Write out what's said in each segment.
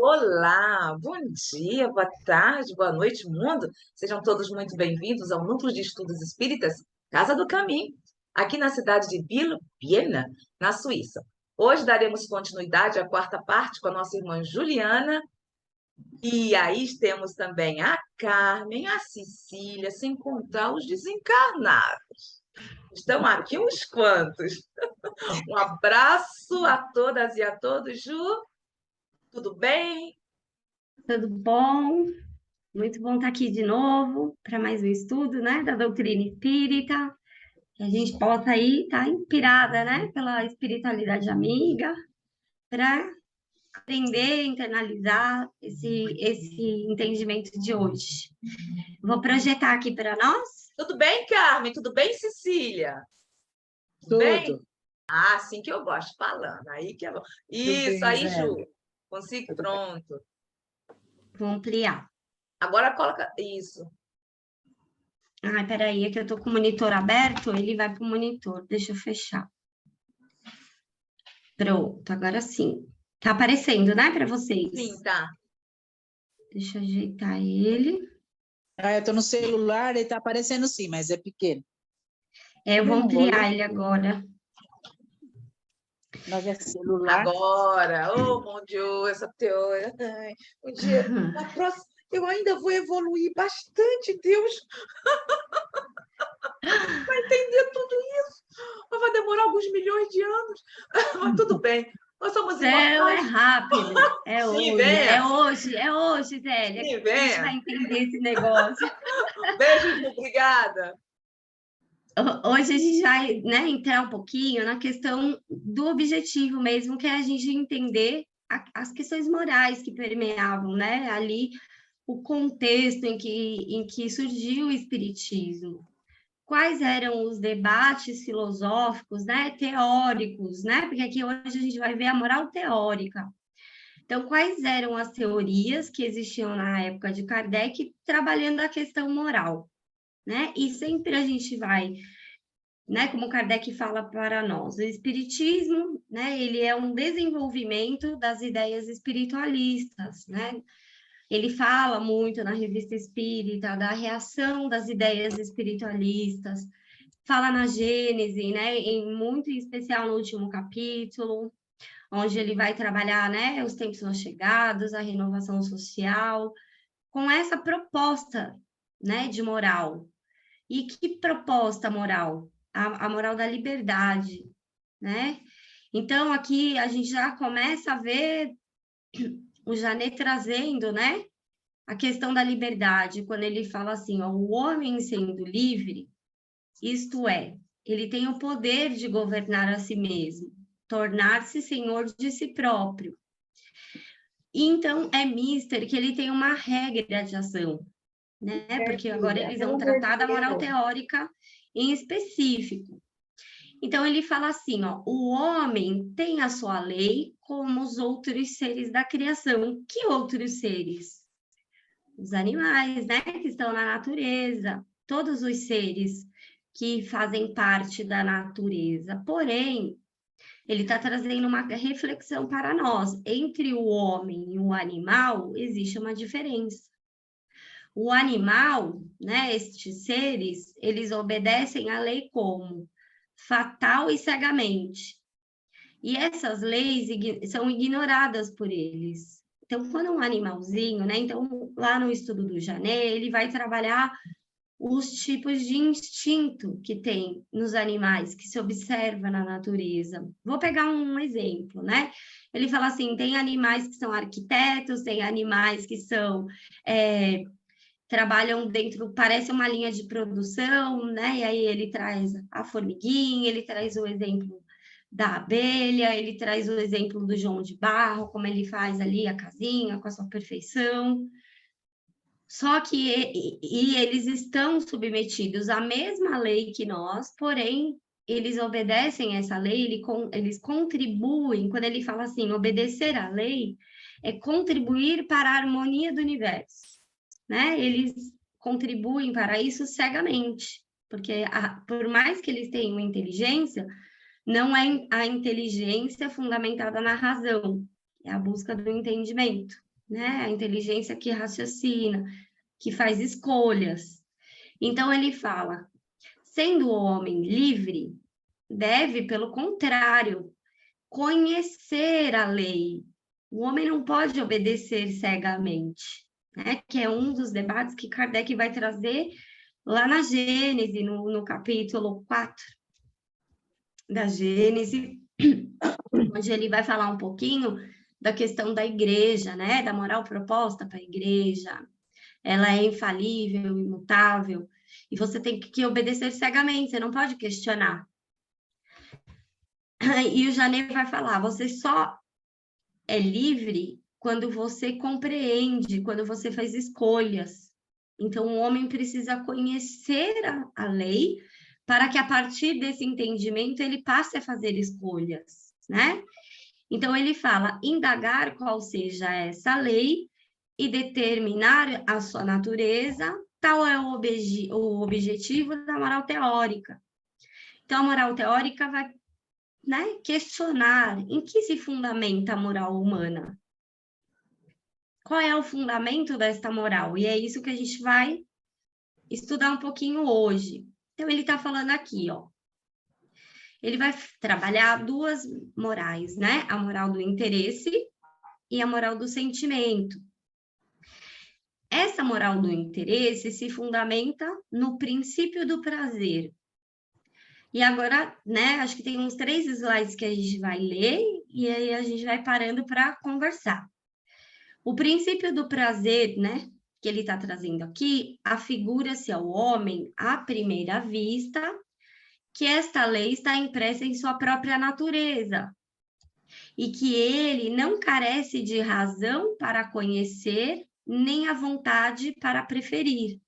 Olá, bom dia, boa tarde, boa noite, mundo. Sejam todos muito bem-vindos ao Núcleo de Estudos Espíritas Casa do Caminho, aqui na cidade de Viena, na Suíça. Hoje daremos continuidade à quarta parte com a nossa irmã Juliana. E aí temos também a Carmen, a Cecília, sem contar os desencarnados. Estão aqui uns quantos. Um abraço a todas e a todos. Ju, tudo bem? Tudo bom? Muito bom estar aqui de novo para mais um estudo, né, da doutrina espírita. Que a gente possa aí estar inspirada, né, pela espiritualidade amiga, para aprender, internalizar esse entendimento de hoje. Vou projetar aqui para nós. Tudo bem, Carmen? Tudo bem, Cecília? Tudo bem? Tudo, Ah, assim que eu gosto, falando. Aí que é bom. tudo Isso, bem, aí, Zé. Ju. Consigo, Tudo bem. pronto. Vou ampliar. Agora coloca isso. Ai, peraí, é que eu tô com o monitor aberto, ele vai para o monitor. Deixa eu fechar. Pronto, agora sim. Tá aparecendo, né, para vocês? Sim, tá. Deixa eu ajeitar ele. Eu tô no celular e tá aparecendo sim, mas é pequeno. Eu vou Não, olha. ampliar ele agora. Nós é celular. Agora. Oh, bom dia, essa teoria. Ai, um dia, na próxima, eu ainda vou evoluir bastante, Deus. Vai entender tudo isso. Mas vai demorar alguns milhões de anos. Mas tudo bem. Nós somos Céu é imortais. rápido. É Sim, hoje, venha. é hoje, é hoje, Zélia, Sim, que a gente vai venha. entender esse negócio. Beijos, obrigada. Hoje a gente vai, né, entrar um pouquinho na questão do objetivo mesmo, que é a gente entender as questões morais que permeavam, né, ali o contexto em que surgiu o espiritismo. Quais eram os debates filosóficos, né, teóricos, né? Porque aqui hoje a gente vai ver a moral teórica. Então, quais eram as teorias que existiam na época de Kardec trabalhando a questão moral, né? E sempre a gente vai, né, como Kardec fala para nós, o espiritismo, né, ele é um desenvolvimento das ideias espiritualistas, né? Ele fala muito na Revista Espírita da reação das ideias espiritualistas, fala na Gênese, né, em muito especial no último capítulo, onde ele vai trabalhar, né, os tempos são chegados, a renovação social, com essa proposta, né, de moral. E que proposta moral? A moral da liberdade, né? Então, aqui a gente já começa a ver o Janet trazendo, né, a questão da liberdade, quando ele fala assim, ó, o homem sendo livre, isto é, ele tem o poder de governar a si mesmo, tornar-se senhor de si próprio. Então, é mister que ele tem uma regra de ação, né? Porque agora eles vão tratar da moral teórica em específico. Então, ele fala assim, ó, o homem tem a sua lei como os outros seres da criação. Que outros seres? Os animais, né? Que estão na natureza, todos os seres que fazem parte da natureza. Porém, ele está trazendo uma reflexão para nós. Entre o homem e o animal, existe uma diferença. O animal, né, estes seres, eles obedecem à lei como? Fatal e cegamente. E essas leis são ignoradas por eles. Então, quando um animalzinho, né? Então, lá no estudo do Janet, ele vai trabalhar os tipos de instinto que tem nos animais, que se observa na natureza. Vou pegar um exemplo, né? Ele fala assim: tem animais que são arquitetos, tem animais que são. Trabalham dentro, parece uma linha de produção, né? E aí ele traz a formiguinha, ele traz o exemplo da abelha, ele traz o exemplo do João de Barro, como ele faz ali a casinha com a sua perfeição. Só que eles estão submetidos à mesma lei que nós, porém, eles obedecem essa lei, eles contribuem, quando ele fala assim, obedecer à lei, é contribuir para a harmonia do universo, né? Eles contribuem para isso cegamente, porque por mais que eles tenham inteligência, não é a inteligência fundamentada na razão, é a busca do entendimento. né? A inteligência que raciocina, que faz escolhas. Então, ele fala, sendo o homem livre, deve, pelo contrário, conhecer a lei. O homem não pode obedecer cegamente, né? Que é um dos debates que Kardec vai trazer lá na Gênese, no capítulo 4 da Gênese, onde ele vai falar um pouquinho da questão da igreja, né? Da moral proposta para a igreja. Ela é infalível, imutável, e você tem que obedecer cegamente, você não pode questionar. E o Janet vai falar, você só é livre quando você compreende, quando você faz escolhas. Então, o homem precisa conhecer a lei para que, a partir desse entendimento, ele passe a fazer escolhas, né? Então, ele fala, indagar qual seja essa lei e determinar a sua natureza, tal é o objetivo da moral teórica. Então, a moral teórica vai, né, questionar em que se fundamenta a moral humana. Qual é o fundamento desta moral? E é isso que a gente vai estudar um pouquinho hoje. Então, ele está falando aqui, ó. Ele vai trabalhar duas morais, né? A moral do interesse e a moral do sentimento. Essa moral do interesse se fundamenta no princípio do prazer. E agora, né, acho que tem uns 3 slides que a gente vai ler e aí a gente vai parando para conversar. O princípio do prazer, né, que ele está trazendo aqui, afigura-se ao homem, à primeira vista, que esta lei está impressa em sua própria natureza e que ele não carece de razão para conhecer, nem a vontade para preferir.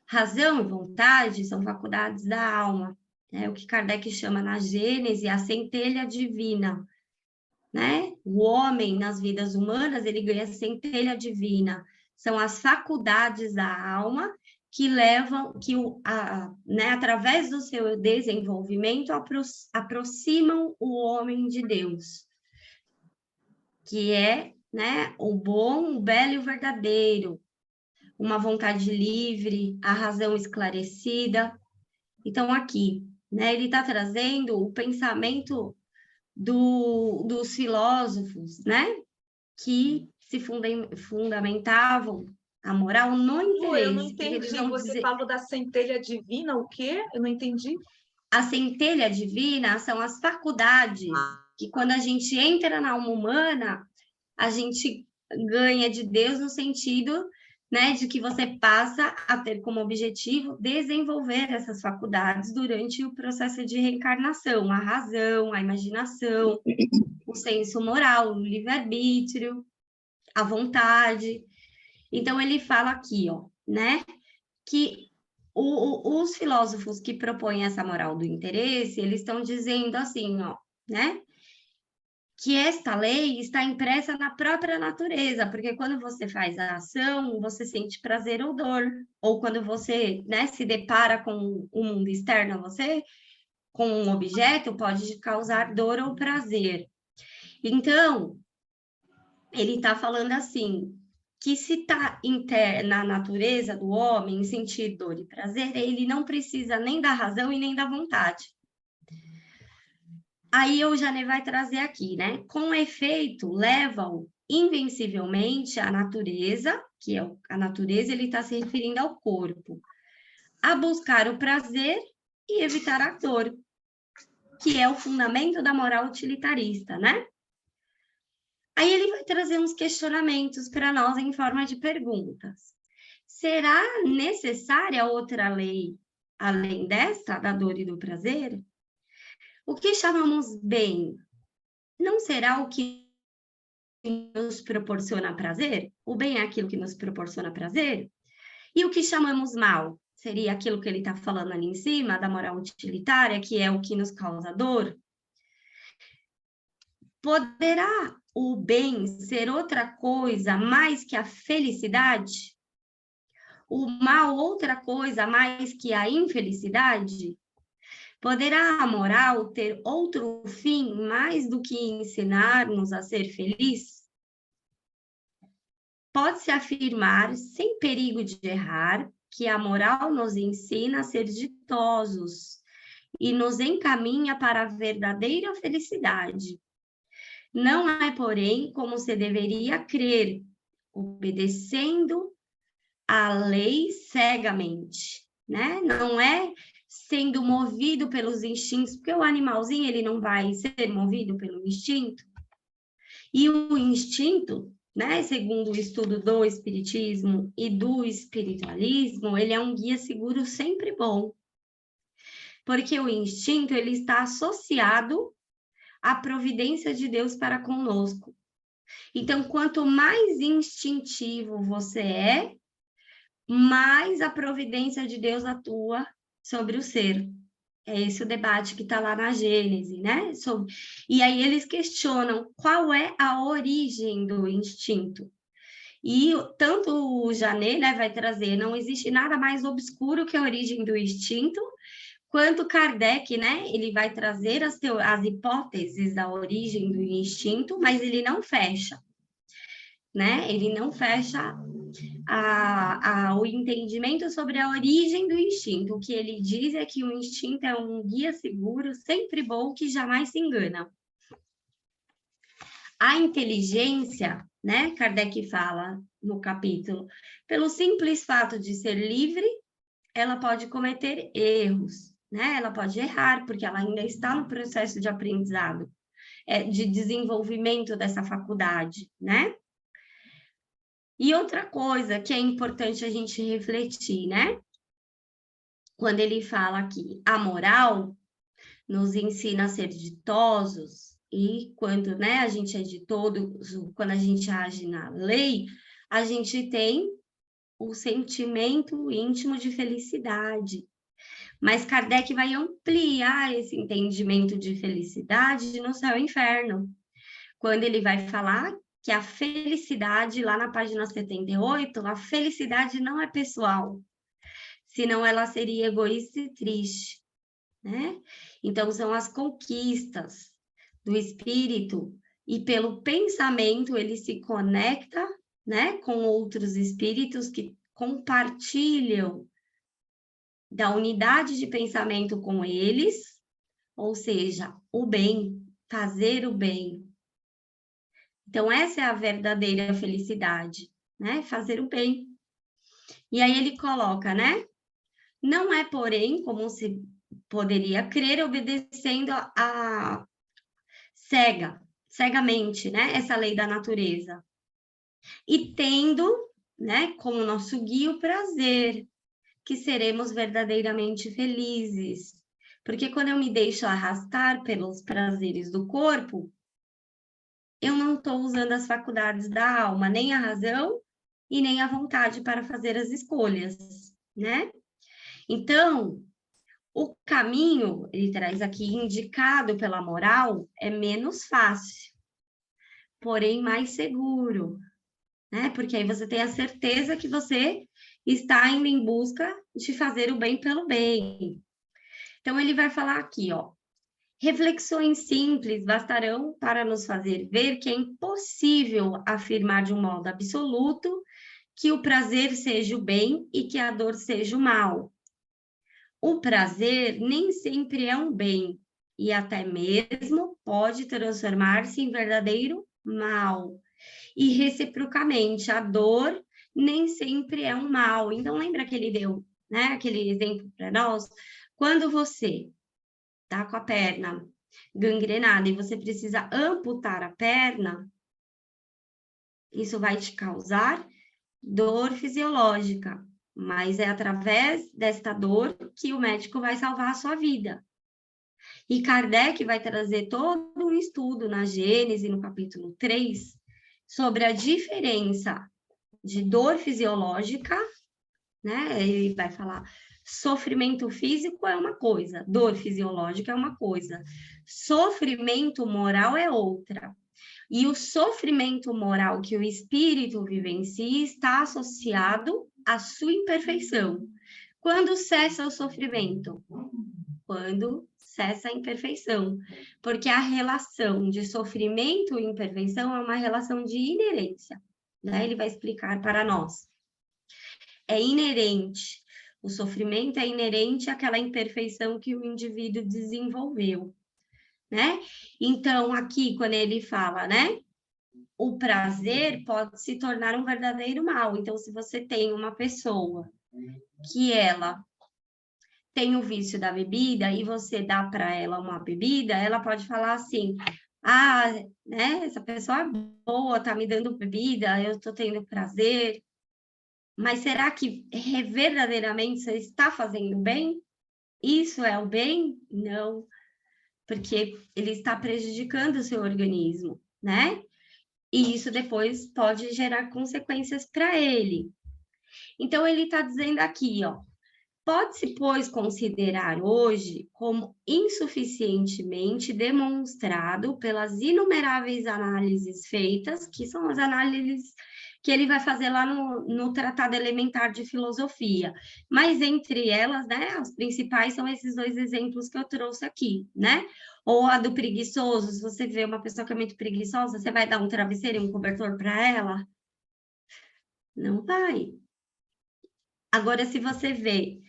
Razão e vontade são faculdades da alma, é o que Kardec chama na Gênese a centelha divina, né? O homem, nas vidas humanas, ele ganha centelha divina, são as faculdades da alma que levam, né, através do seu desenvolvimento, aproximam o homem de Deus, que é, né, o bom, o belo e o verdadeiro, uma vontade livre, a razão esclarecida. Então, aqui, né, ele está trazendo o pensamento dos filósofos, né, que se fundamentavam a moral no interesse. Eu não entendi. Você falou da centelha divina, o quê? Eu não entendi. A centelha divina são as faculdades que, quando a gente entra na alma humana, a gente ganha de Deus no sentido, né, de que você passa a ter como objetivo desenvolver essas faculdades durante o processo de reencarnação, a razão, a imaginação, o senso moral, o livre-arbítrio, a vontade. Então, ele fala aqui, ó, né, que os filósofos que propõem essa moral do interesse, eles estão dizendo assim, ó, né, que esta lei está impressa na própria natureza, porque quando você faz a ação, você sente prazer ou dor, ou quando você, né, se depara com o mundo externo a você, com um objeto, pode causar dor ou prazer. Então, ele está falando assim, que se está na natureza do homem, em sentir dor e prazer, ele não precisa nem da razão e nem da vontade. Aí o Janet vai trazer aqui, né? Com efeito, levam invencivelmente a natureza, que é a natureza, ele está se referindo ao corpo, a buscar o prazer e evitar a dor, que é o fundamento da moral utilitarista, né? Aí ele vai trazer uns questionamentos para nós em forma de perguntas. Será necessária outra lei além desta, da dor e do prazer? O que chamamos bem não será o que nos proporciona prazer? O bem é aquilo que nos proporciona prazer? E o que chamamos mal? Seria aquilo que ele está falando ali em cima, da moral utilitária, que é o que nos causa dor? Poderá o bem ser outra coisa mais que a felicidade? O mal outra coisa mais que a infelicidade? Poderá a moral ter outro fim mais do que ensinar-nos a ser feliz? pode-se afirmar, sem perigo de errar, que a moral nos ensina a ser ditosos e nos encaminha para a verdadeira felicidade. Não é, porém, como se deveria crer, obedecendo à lei cegamente, né? Não é sendo movido pelos instintos, porque o animalzinho ele não vai ser movido pelo instinto. E o instinto, né, segundo o estudo do espiritismo e do espiritualismo, ele é um guia seguro sempre bom. Porque o instinto ele está associado à providência de Deus para conosco. Então, quanto mais instintivo você é, mais a providência de Deus atua sobre o ser. É esse o debate que está lá na Gênese, né? E aí eles questionam qual é a origem do instinto. E tanto o Janet, né, vai trazer, não existe nada mais obscuro que a origem do instinto, quanto Kardec, né, ele vai trazer as hipóteses da origem do instinto, mas ele não fecha, né? Ele não fecha o entendimento sobre a origem do instinto. O que ele diz é que o instinto é um guia seguro, sempre bom, que jamais se engana. A inteligência, né, Kardec fala no capítulo, pelo simples fato de ser livre, ela pode cometer erros, né? Ela pode errar, porque ela ainda está no processo de aprendizado, de desenvolvimento dessa faculdade, né? E outra coisa que é importante a gente refletir, né? Quando ele fala aqui, a moral nos ensina a ser ditosos, e quando, né, a gente é ditoso, quando a gente age na lei, a gente tem o sentimento íntimo de felicidade. Mas Kardec vai ampliar esse entendimento de felicidade no céu e inferno, quando ele vai falar que a felicidade, lá na página 78, a felicidade não é pessoal, senão ela seria egoísta e triste, né? Então, são as conquistas do espírito, e pelo pensamento ele se conecta, né, com outros espíritos que compartilham da unidade de pensamento com eles, ou seja, o bem, fazer o bem. Então, essa é a verdadeira felicidade, né? Fazer o bem. E aí ele coloca, né? Não é, porém, como se poderia crer, obedecendo cegamente, né? Essa lei da natureza. E tendo, né, como nosso guia o prazer, que seremos verdadeiramente felizes. Porque quando eu me deixo arrastar pelos prazeres do corpo, eu não estou usando as faculdades da alma, nem a razão e nem a vontade para fazer as escolhas, né? Então, o caminho, ele traz aqui, indicado pela moral, é menos fácil, porém mais seguro, né? Porque aí você tem a certeza que você está indo em busca de fazer o bem pelo bem. Então, ele vai falar aqui, ó. Reflexões simples bastarão para nos fazer ver que é impossível afirmar de um modo absoluto que o prazer seja o bem e que a dor seja o mal. O prazer nem sempre é um bem e até mesmo pode transformar-se em verdadeiro mal. E reciprocamente, a dor nem sempre é um mal. Então, lembra que ele deu, né, aquele exemplo para nós? Quando você tá com a perna gangrenada e você precisa amputar a perna, isso vai te causar dor fisiológica, mas é através desta dor que o médico vai salvar a sua vida. E Kardec vai trazer todo um estudo na Gênese, no capítulo 3, sobre a diferença de dor fisiológica, né? Ele vai falar, sofrimento físico é uma coisa, dor fisiológica é uma coisa, sofrimento moral é outra. E o sofrimento moral que o espírito vivencia está associado à sua imperfeição. Quando cessa o sofrimento? Quando cessa a imperfeição. Porque a relação de sofrimento e imperfeição é uma relação de inerência, né? Ele vai explicar para nós. É inerente. O sofrimento é inerente àquela imperfeição que o indivíduo desenvolveu, né? Então, aqui, quando ele fala, né? O prazer pode se tornar um verdadeiro mal. Então, se você tem uma pessoa que ela tem o vício da bebida e você dá para ela uma bebida, ela pode falar assim: ah, né, essa pessoa é boa, tá me dando bebida, eu tô tendo prazer. Mas será que verdadeiramente você está fazendo bem? Isso é o bem? Não, porque ele está prejudicando o seu organismo, né? E isso depois pode gerar consequências para ele. Então, ele está dizendo aqui, ó, pode-se, pois, considerar hoje como insuficientemente demonstrado pelas inumeráveis análises feitas, que são as análises que ele vai fazer lá no Tratado Elementar de Filosofia. Mas, entre elas, né, as principais são esses dois exemplos que eu trouxe aqui, né? Ou a do preguiçoso, se você vê uma pessoa que é muito preguiçosa, você vai dar um travesseiro e um cobertor para ela? Não vai. Agora, se você vê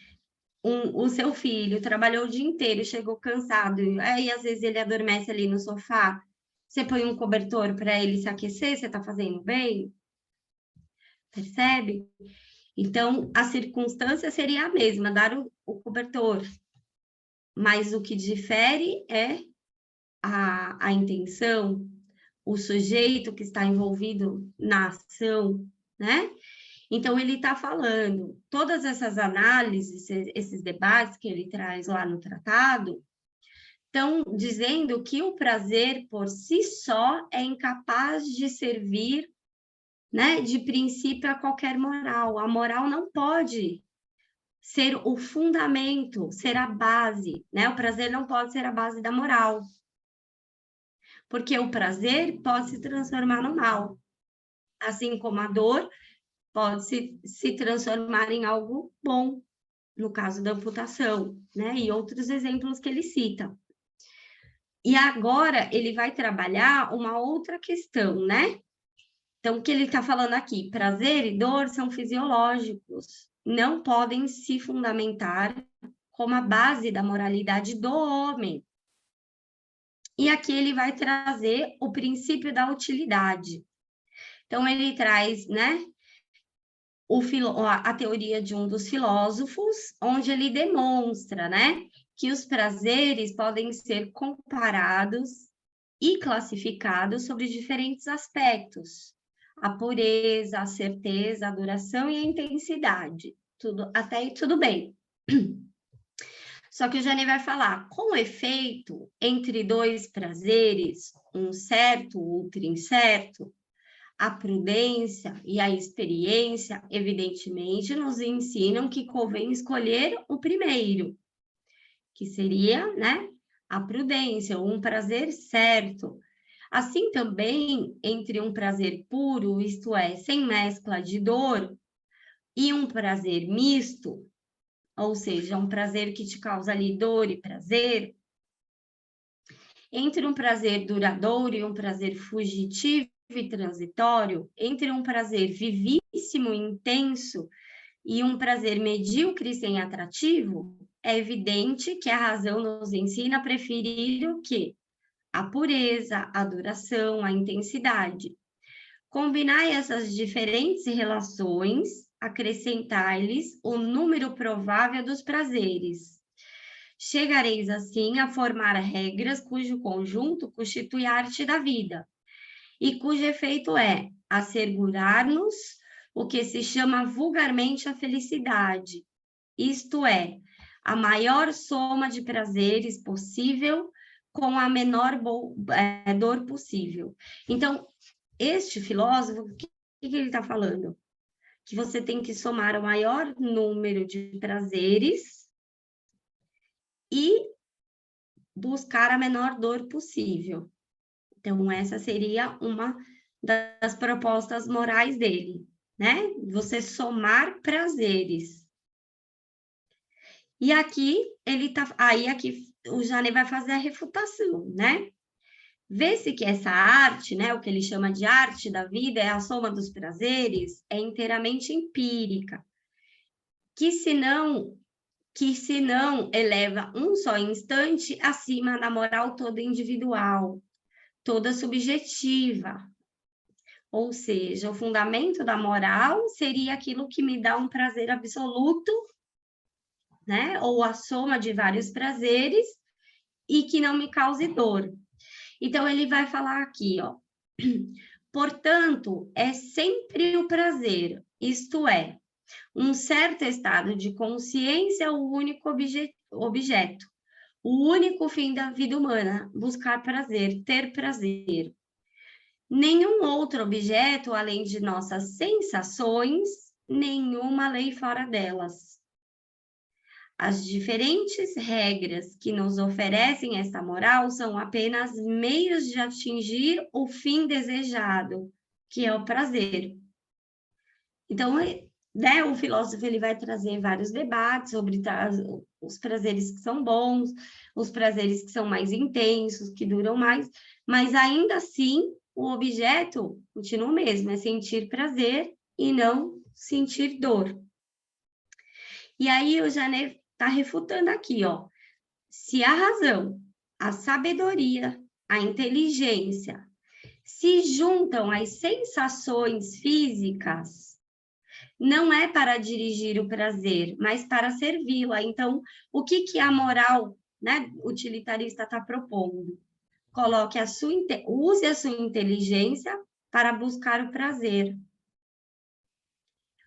o seu filho trabalhou o dia inteiro, chegou cansado, aí às vezes ele adormece ali no sofá, você põe um cobertor para ele se aquecer, você está fazendo bem? Percebe? Então, a circunstância seria a mesma, dar o cobertor, mas o que difere é a intenção, o sujeito que está envolvido na ação, né? Então, ele está falando, todas essas análises, esses debates que ele traz lá no tratado, estão dizendo que o prazer por si só é incapaz de servir, né, de princípio a qualquer moral. A moral não pode ser o fundamento, ser a base, né? O prazer não pode ser a base da moral. Porque o prazer pode se transformar no mal. Assim como a dor pode se transformar em algo bom, no caso da amputação, né? E outros exemplos que ele cita. E agora ele vai trabalhar uma outra questão, né? Então, o que ele está falando aqui? Prazer e dor são fisiológicos, não podem se fundamentar como a base da moralidade do homem. E aqui ele vai trazer o princípio da utilidade. Então, ele traz, né, a teoria de um dos filósofos, onde ele demonstra, né, que os prazeres podem ser comparados e classificados sobre diferentes aspectos: a pureza, a certeza, a duração e a intensidade. Tudo, até aí tudo bem. Só que o Jane vai falar, com efeito, entre dois prazeres, um certo, outro incerto, a prudência e a experiência, evidentemente, nos ensinam que convém escolher o primeiro, que seria, né, a prudência, um prazer certo. Assim também, entre um prazer puro, isto é, sem mescla de dor, e um prazer misto, ou seja, um prazer que te causa ali dor e prazer, entre um prazer duradouro e um prazer fugitivo e transitório, entre um prazer vivíssimo e intenso e um prazer medíocre e sem atrativo, é evidente que a razão nos ensina a preferir o quê? A pureza, a duração, a intensidade. Combinai essas diferentes relações, acrescentai-lhes o número provável dos prazeres. Chegareis, assim, a formar regras cujo conjunto constitui a arte da vida, e cujo efeito é assegurar-nos o que se chama vulgarmente a felicidade, isto é, a maior soma de prazeres possível com a menor dor possível. Então, este filósofo, o que ele está falando? Que você tem que somar o maior número de prazeres e buscar a menor dor possível. Então, essa seria uma das propostas morais dele, né? Você somar prazeres. E aqui ele tá, aí aqui o Jane vai fazer a refutação, né? Vê-se que essa arte, né, o que ele chama de arte da vida, é a soma dos prazeres, é inteiramente empírica, que se não eleva um só instante acima da moral toda individual, toda subjetiva. Ou seja, o fundamento da moral seria aquilo que me dá um prazer absoluto, né? Ou a soma de vários prazeres e que não me cause dor. Então, ele vai falar aqui, ó. Portanto, é sempre o prazer, isto é, um certo estado de consciência o único objeto, o único fim da vida humana, buscar prazer, ter prazer. Nenhum outro objeto, além de nossas sensações, nenhuma lei fora delas. As diferentes regras que nos oferecem esta moral são apenas meios de atingir o fim desejado, que é o prazer. Então, né, o filósofo ele vai trazer vários debates sobre os prazeres que são bons, os prazeres que são mais intensos, que duram mais, mas ainda assim o objeto continua o mesmo, é sentir prazer e não sentir dor. E aí o Janet está refutando aqui, ó. Se a razão, a sabedoria, a inteligência se juntam às sensações físicas, não é para dirigir o prazer, mas para servi-la. Então, o que a moral, né, utilitarista está propondo? Coloque use a sua inteligência para buscar o prazer.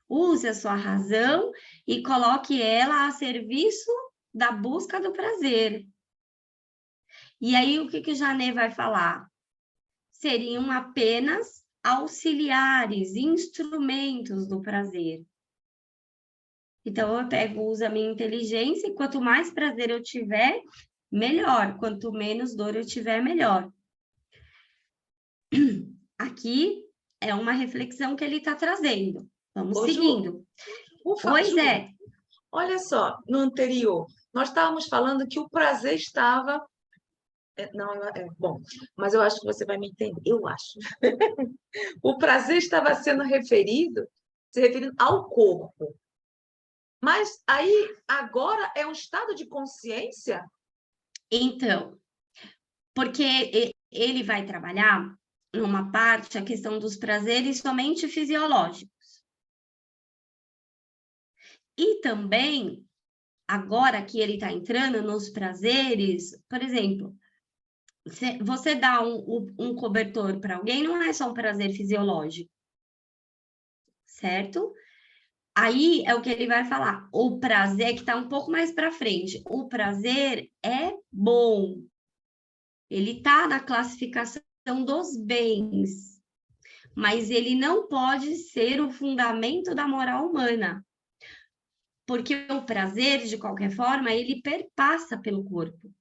Use a sua razão e coloque ela a serviço da busca do prazer. E aí, o que o Janet vai falar? Seriam apenas auxiliares, instrumentos do prazer. Então, eu uso a minha inteligência e quanto mais prazer eu tiver, melhor. Quanto menos dor eu tiver, melhor. Aqui é uma reflexão que ele está trazendo. Vamos seguindo. Pois é. Olha só, no anterior, nós estávamos falando que o prazer estava... Não, bom, mas eu acho que você vai me entender. Eu acho. O prazer estava sendo se referindo ao corpo. Mas aí, agora, é um estado de consciência? Então, porque ele vai trabalhar numa parte a questão dos prazeres somente fisiológicos. E também, agora que ele está entrando nos prazeres, por exemplo, você dá um cobertor para alguém, não é só um prazer fisiológico, certo? Aí é o que ele vai falar. O prazer, que está um pouco mais para frente, o prazer é bom. Ele está na classificação dos bens, mas ele não pode ser o fundamento da moral humana. Porque o prazer, de qualquer forma, ele perpassa pelo corpo.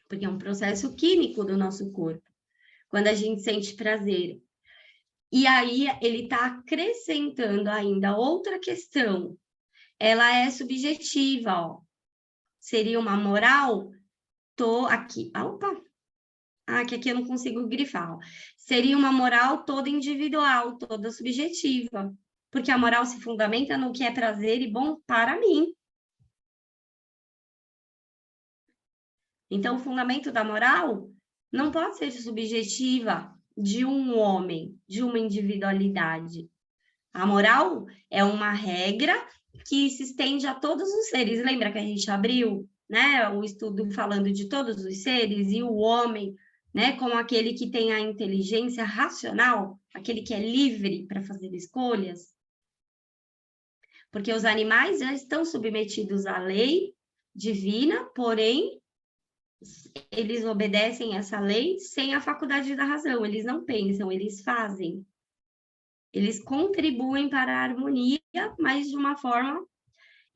Porque é um processo químico do nosso corpo, quando a gente sente prazer. E aí ele está acrescentando ainda outra questão. Ela é subjetiva, ó. Seria uma moral? Tô aqui. Opa! Que aqui eu não consigo grifar. Ó. Seria uma moral toda individual, toda subjetiva. Porque a moral se fundamenta no que é prazer e bom para mim. Então, o fundamento da moral não pode ser subjetiva de um homem, de uma individualidade. A moral é uma regra que se estende a todos os seres. Lembra que a gente abriu, né, o estudo falando de todos os seres e o homem, né, como aquele que tem a inteligência racional, aquele que é livre para fazer escolhas? Porque os animais já estão submetidos à lei divina, porém eles obedecem essa lei sem a faculdade da razão, eles não pensam, eles fazem. Eles contribuem para a harmonia, mas de uma forma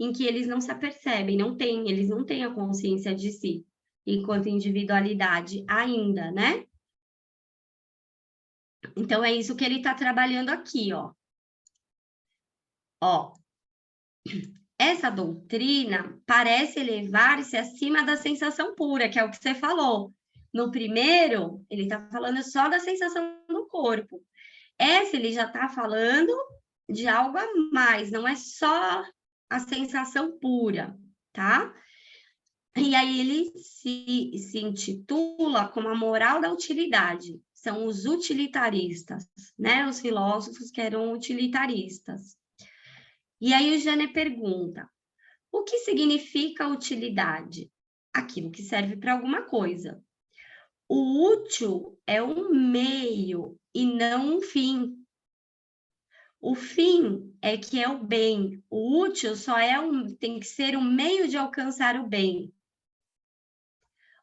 em que eles não se apercebem, eles não têm a consciência de si, enquanto individualidade ainda, né? Então, é isso que ele está trabalhando aqui, ó. Ó, essa doutrina parece elevar-se acima da sensação pura, que é o que você falou. No primeiro, ele está falando só da sensação do corpo. Essa, ele já está falando de algo a mais, não é só a sensação pura, tá? E aí ele se intitula como a moral da utilidade. São os utilitaristas, né? Os filósofos que eram utilitaristas. E aí o Janet pergunta, o que significa utilidade? Aquilo que serve para alguma coisa. O útil é um meio e não um fim. O fim é que é o bem. O útil só tem que ser um meio de alcançar o bem.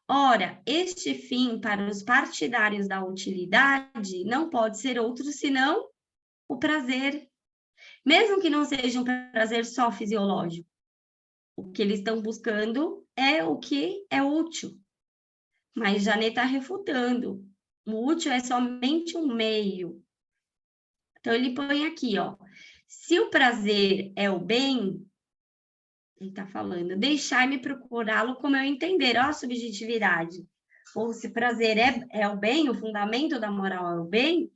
Ora, este fim para os partidários da utilidade não pode ser outro senão o prazer, mesmo que não seja um prazer só fisiológico. O que eles estão buscando é o que é útil. Mas Janet está refutando. O útil é somente um meio. Então, ele põe aqui, ó. Se o prazer é o bem, ele está falando, deixai-me procurá-lo como eu entender, ó, a subjetividade. Ou se prazer é o bem, o fundamento da moral é o bem,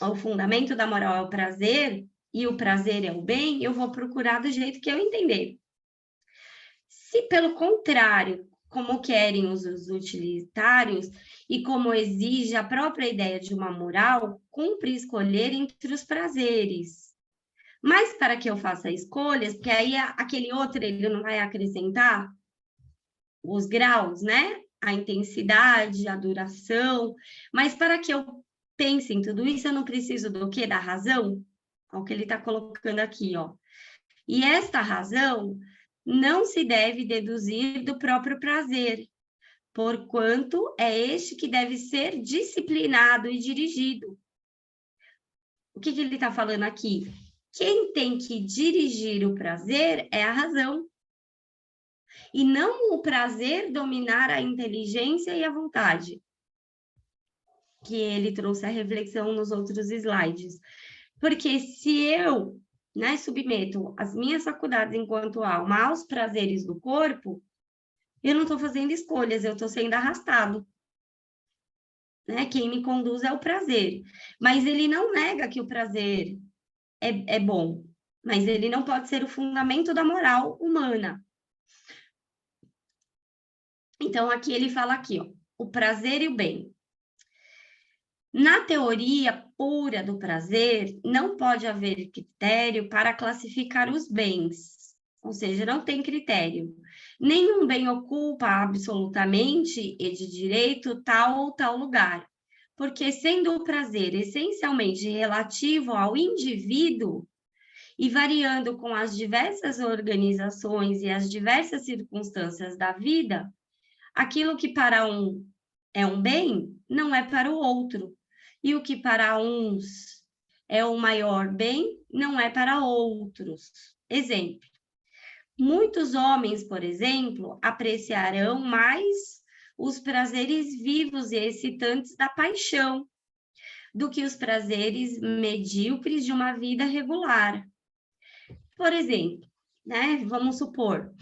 ou o fundamento da moral é o prazer, e o prazer é o bem, eu vou procurar do jeito que eu entender. Se, pelo contrário, como querem os utilitários e como exige a própria ideia de uma moral, cumpre escolher entre os prazeres. Mas para que eu faça escolhas, porque aí aquele outro ele não vai acrescentar os graus, né? A intensidade, a duração. Mas para que eu pense em tudo isso, eu não preciso do quê? Da razão? É o que ele está colocando aqui, ó. E esta razão não se deve deduzir do próprio prazer, porquanto é este que deve ser disciplinado e dirigido. O que ele está falando aqui? Quem tem que dirigir o prazer é a razão. E não o prazer dominar a inteligência e a vontade. Que ele trouxe a reflexão nos outros slides. Porque se eu, né, submeto as minhas faculdades enquanto alma aos prazeres do corpo, eu não estou fazendo escolhas, eu estou sendo arrastado. Né? Quem me conduz é o prazer. Mas ele não nega que o prazer é bom, mas ele não pode ser o fundamento da moral humana. Então, aqui ele fala aqui, ó, o prazer e o bem. Na teoria pura do prazer, não pode haver critério para classificar os bens, ou seja, não tem critério. Nenhum bem ocupa absolutamente e de direito tal ou tal lugar, porque sendo o prazer essencialmente relativo ao indivíduo, e variando com as diversas organizações e as diversas circunstâncias da vida, aquilo que para um é um bem, não é para o outro. E o que para uns é o maior bem, não é para outros. Exemplo. Muitos homens, por exemplo, apreciarão mais os prazeres vivos e excitantes da paixão do que os prazeres medíocres de uma vida regular. Por exemplo, né? Vamos supor,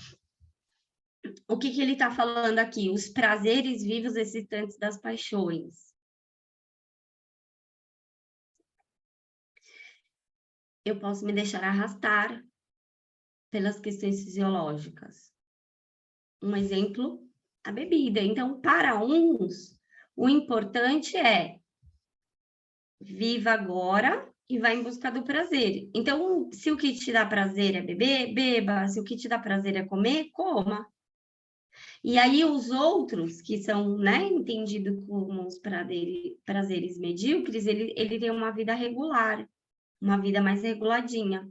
o que ele está falando aqui? Os prazeres vivos excitantes das paixões. Eu posso me deixar arrastar pelas questões fisiológicas. Um exemplo, a bebida. Então, para uns, o importante é viva agora e vai em busca do prazer. Então, se o que te dá prazer é beber, beba. Se o que te dá prazer é comer, coma. E aí os outros, que são, né, entendidos como os prazeres medíocres, ele tem uma vida regular, uma vida mais reguladinha.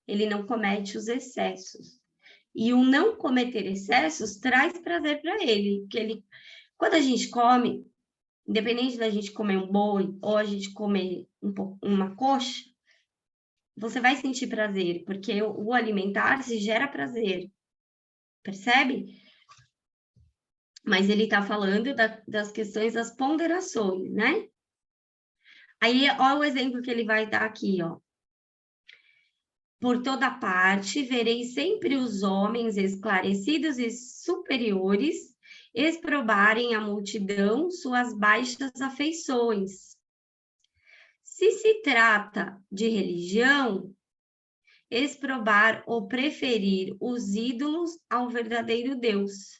Ele não comete os excessos. E o não cometer excessos traz prazer para ele, porque quando a gente come, independente da gente comer um boi ou a gente comer uma coxa, você vai sentir prazer, porque o alimentar-se gera prazer, percebe? Mas ele está falando das questões das ponderações, né? Aí, olha o exemplo que ele vai dar aqui, ó. Por toda parte, verei sempre os homens esclarecidos e superiores, exprobarem a multidão suas baixas afeições. Se se trata de religião, exprobar ou preferir os ídolos ao verdadeiro Deus.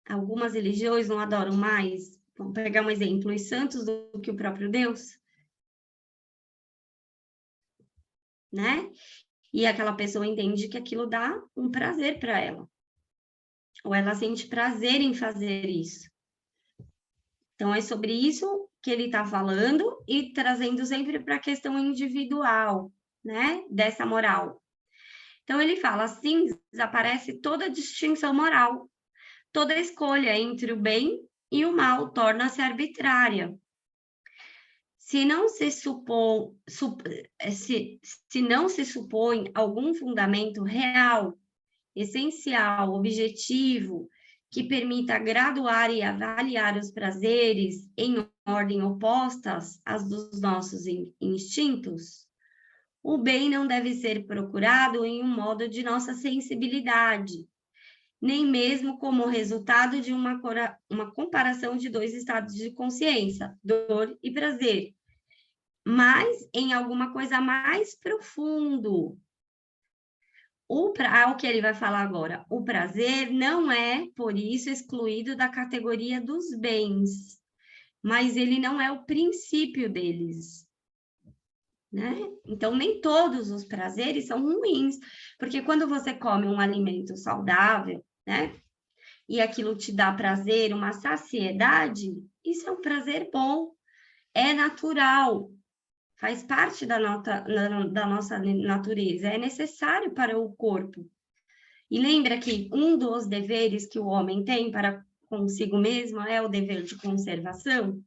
Algumas religiões não adoram mais, vamos pegar um exemplo, os santos do que o próprio Deus, né? E aquela pessoa entende que aquilo dá um prazer para ela, ou ela sente prazer em fazer isso. Então, é sobre isso que ele está falando e trazendo sempre para a questão individual, né, dessa moral. Então, ele fala, assim, desaparece toda distinção moral, toda escolha entre o bem e o mal torna-se arbitrária. Se não se supõe algum fundamento real, essencial, objetivo, que permita graduar e avaliar os prazeres em ordem opostas às dos nossos instintos, o bem não deve ser procurado em um modo de nossa sensibilidade, nem mesmo como resultado de uma comparação de dois estados de consciência, dor e prazer, mas em alguma coisa mais profundo. O que ele vai falar agora, o prazer não é, por isso, excluído da categoria dos bens, mas ele não é o princípio deles, né? Então, nem todos os prazeres são ruins, porque quando você come um alimento saudável, né? E aquilo te dá prazer, uma saciedade, isso é um prazer bom, é natural, faz parte da nossa natureza, é necessário para o corpo. E lembra que um dos deveres que o homem tem para consigo mesmo é o dever de conservação?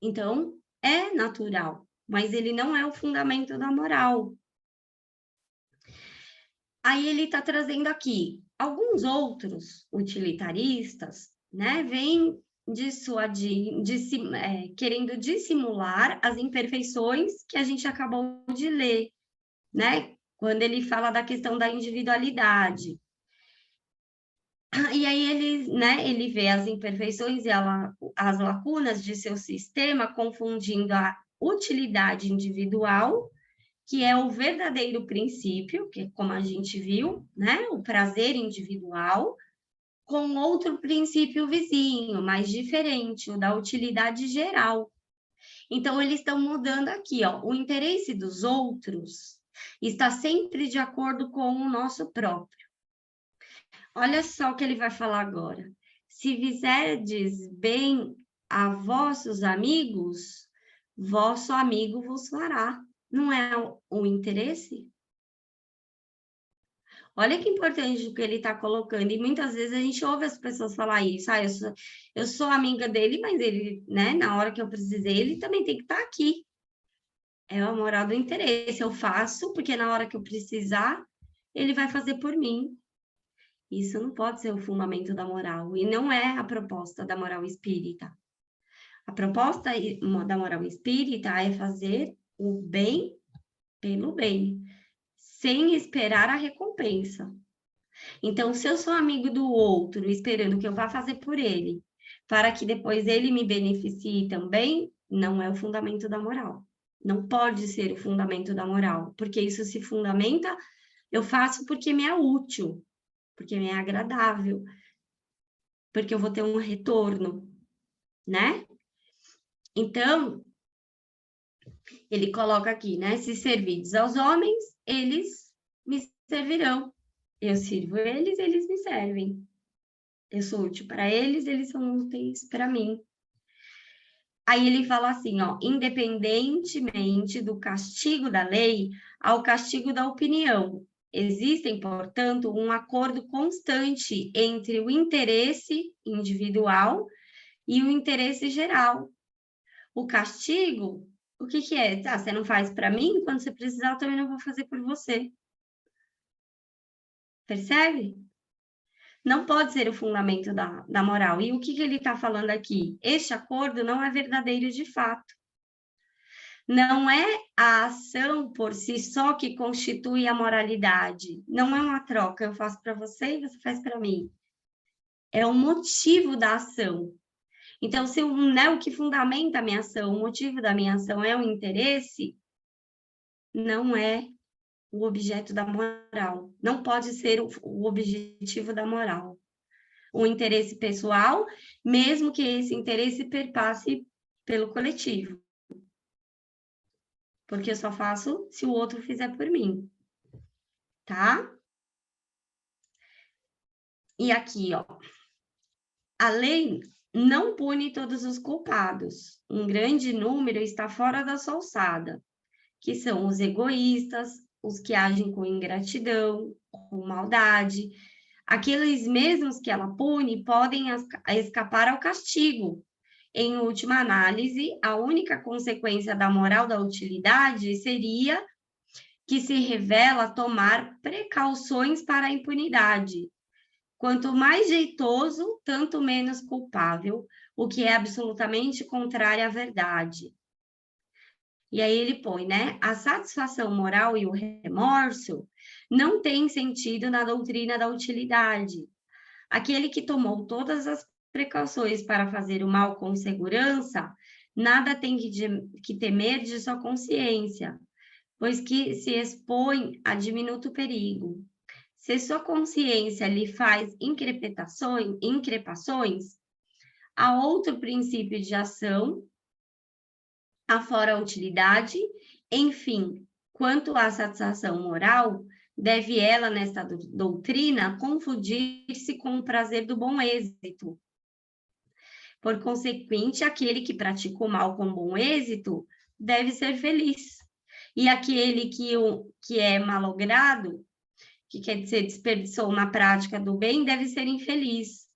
Então, é natural, mas ele não é o fundamento da moral. Aí ele está trazendo aqui alguns outros utilitaristas, né? Vêm querendo dissimular as imperfeições que a gente acabou de ler, né? Quando ele fala da questão da individualidade. E aí ele vê as imperfeições e as lacunas de seu sistema, confundindo a utilidade individual, que é o verdadeiro princípio, que como a gente viu, né? O prazer individual, com outro princípio vizinho, mais diferente, o da utilidade geral. Então, eles estão mudando aqui, ó, o interesse dos outros está sempre de acordo com o nosso próprio. Olha só o que ele vai falar agora. Se fizerdes bem a vossos amigos, vosso amigo vos fará. Não é o interesse? Olha que importante o que ele está colocando. E muitas vezes a gente ouve as pessoas falar isso. Ah, eu sou amiga dele, mas ele, né, na hora que eu precisei, ele também tem que estar aqui. É a moral do interesse. Eu faço, porque na hora que eu precisar, ele vai fazer por mim. Isso não pode ser o fundamento da moral. E não é a proposta da moral espírita. A proposta da moral espírita é fazer o bem pelo bem, sem esperar a recompensa. Então, se eu sou amigo do outro, esperando que eu vá fazer por ele, para que depois ele me beneficie também, não é o fundamento da moral. Não pode ser o fundamento da moral, porque isso se fundamenta, eu faço porque me é útil, porque me é agradável, porque eu vou ter um retorno, né? Então, ele coloca aqui, né? Se servides aos homens, eles me servirão. Eu sirvo eles, eles me servem. Eu sou útil para eles, eles são úteis para mim. Aí ele fala assim, ó, independentemente do castigo da lei ao castigo da opinião, existem, portanto, um acordo constante entre o interesse individual e o interesse geral. O castigo, o que é? Ah, você não faz para mim, quando você precisar, eu também não vou fazer por você. Percebe? Não pode ser o fundamento da moral. E o que ele está falando aqui? Este acordo não é verdadeiro de fato. Não é a ação por si só que constitui a moralidade. Não é uma troca, eu faço para você e você faz para mim. é o motivo da ação. Então, se né, o que fundamenta a minha ação, o motivo da minha ação é o interesse, não é o objeto da moral. Não pode ser o objetivo da moral. O interesse pessoal, mesmo que esse interesse perpasse pelo coletivo. Porque eu só faço se o outro fizer por mim. Tá? E aqui, ó. A lei não pune todos os culpados. Um grande número está fora da sua alçada, que são os egoístas, os que agem com ingratidão, com maldade. Aqueles mesmos que ela pune podem escapar ao castigo. Em última análise, a única consequência da moral da utilidade seria que se revela tomar precauções para a impunidade. Quanto mais jeitoso, tanto menos culpável, o que é absolutamente contrário à verdade. E aí ele põe, né? A satisfação moral e o remorso não têm sentido na doutrina da utilidade. Aquele que tomou todas as precauções para fazer o mal com segurança, nada tem que temer de sua consciência, pois que se expõe a diminuto perigo. Se sua consciência lhe faz increpações, há outro princípio de ação, afora a utilidade, enfim, quanto à satisfação moral, deve ela, nesta doutrina, confundir-se com o prazer do bom êxito. Por consequente, aquele que pratica o mal com bom êxito deve ser feliz. E aquele que é malogrado, que quer dizer, desperdiçou na prática do bem, deve ser infeliz.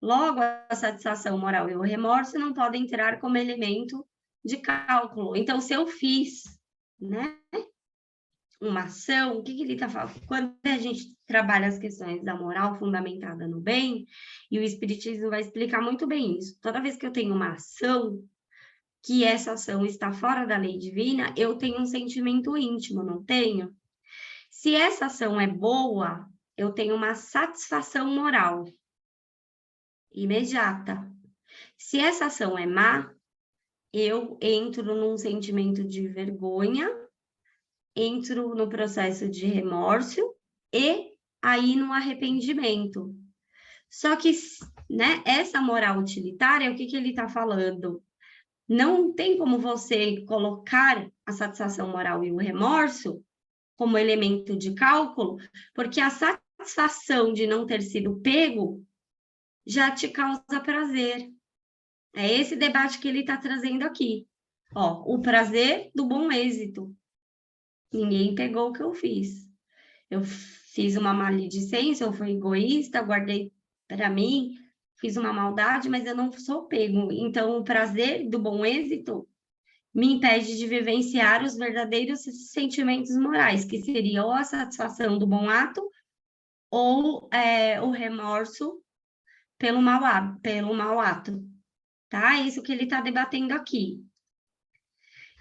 Logo, a satisfação moral e o remorso não podem entrar como elemento de cálculo. Então, se eu fiz, né, uma ação, o que ele está falando? Quando a gente trabalha as questões da moral fundamentada no bem, e o Espiritismo vai explicar muito bem isso. Toda vez que eu tenho uma ação, que essa ação está fora da lei divina, eu tenho um sentimento íntimo, não tenho? Se essa ação é boa, eu tenho uma satisfação moral imediata. Se essa ação é má, eu entro num sentimento de vergonha, entro no processo de remorso e aí no arrependimento. Só que, né, essa moral utilitária, o que ele está falando? Não tem como você colocar a satisfação moral e o remorso como elemento de cálculo, porque a satisfação de não ter sido pego já te causa prazer. É esse debate que ele está trazendo aqui. Ó, o prazer do bom êxito. Ninguém pegou o que eu fiz. Eu fiz uma maledicência, eu fui egoísta, guardei para mim, fiz uma maldade, mas eu não sou pego. Então, o prazer do bom êxito me impede de vivenciar os verdadeiros sentimentos morais, que seria ou a satisfação do bom ato ou o remorso pelo mau ato. Tá? É isso que ele está debatendo aqui.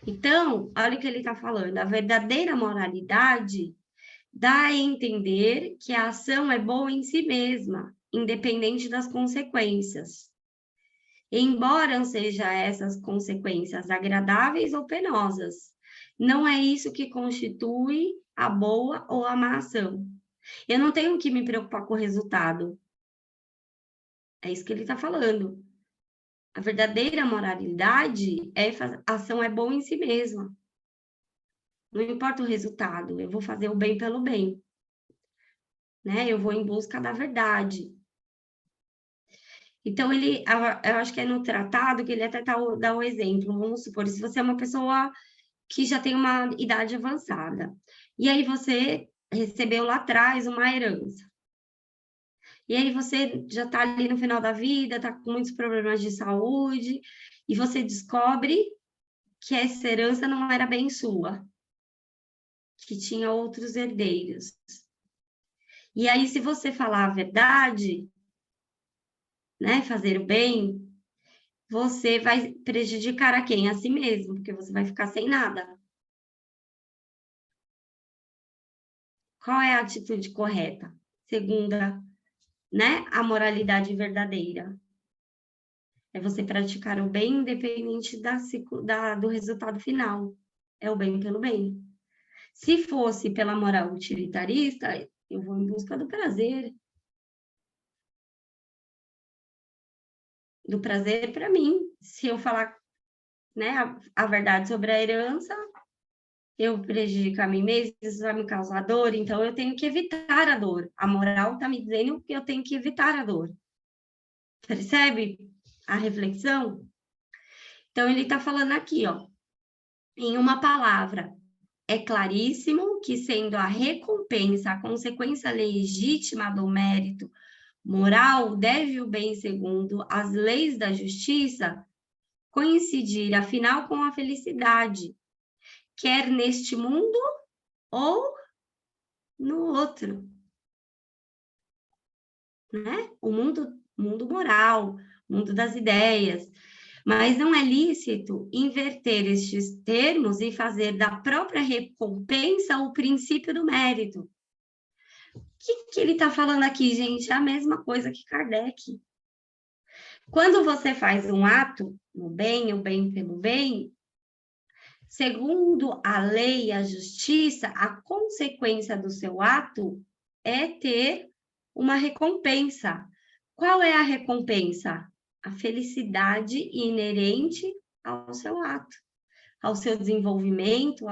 Então, olha o que ele está falando. A verdadeira moralidade dá a entender que a ação é boa em si mesma, independente das consequências. Embora sejam essas consequências agradáveis ou penosas, não é isso que constitui a boa ou a má ação. Eu não tenho que me preocupar com o resultado. É isso que ele está falando. A verdadeira moralidade a ação é boa em si mesma. Não importa o resultado, eu vou fazer o bem pelo bem. Né? Eu vou em busca da verdade. Então, eu acho que é no tratado que ele até dá um exemplo. Vamos supor, se você é uma pessoa que já tem uma idade avançada, e aí você recebeu lá atrás uma herança. E aí você já está ali no final da vida, está com muitos problemas de saúde, e você descobre que essa herança não era bem sua, que tinha outros herdeiros. E aí, se você falar a verdade, né, fazer o bem, você vai prejudicar a quem? A si mesmo, porque você vai ficar sem nada. Qual é a atitude correta, segundo né, a moralidade verdadeira. É você praticar o bem independente do resultado final. É o bem pelo bem. Se fosse pela moral utilitarista, eu vou em busca do prazer. Do prazer para mim. Se eu falar, né, a verdade sobre a herança, eu prejudico a mim mesma, isso vai me causar dor, então eu tenho que evitar a dor. A moral está me dizendo que eu tenho que evitar a dor. Percebe a reflexão? Então, ele está falando aqui, ó, em uma palavra, é claríssimo que, sendo a recompensa a consequência legítima do mérito moral, deve o bem segundo as leis da justiça coincidir, afinal, com a felicidade, quer neste mundo ou no outro, né? O mundo moral, mundo das ideias. Mas não é lícito inverter estes termos e fazer da própria recompensa o princípio do mérito. O que ele está falando aqui, gente? É a mesma coisa que Kardec. Quando você faz um ato no bem, o bem pelo bem, segundo a lei e a justiça, a consequência do seu ato é ter uma recompensa. Qual é a recompensa? A felicidade inerente ao seu ato, ao seu desenvolvimento.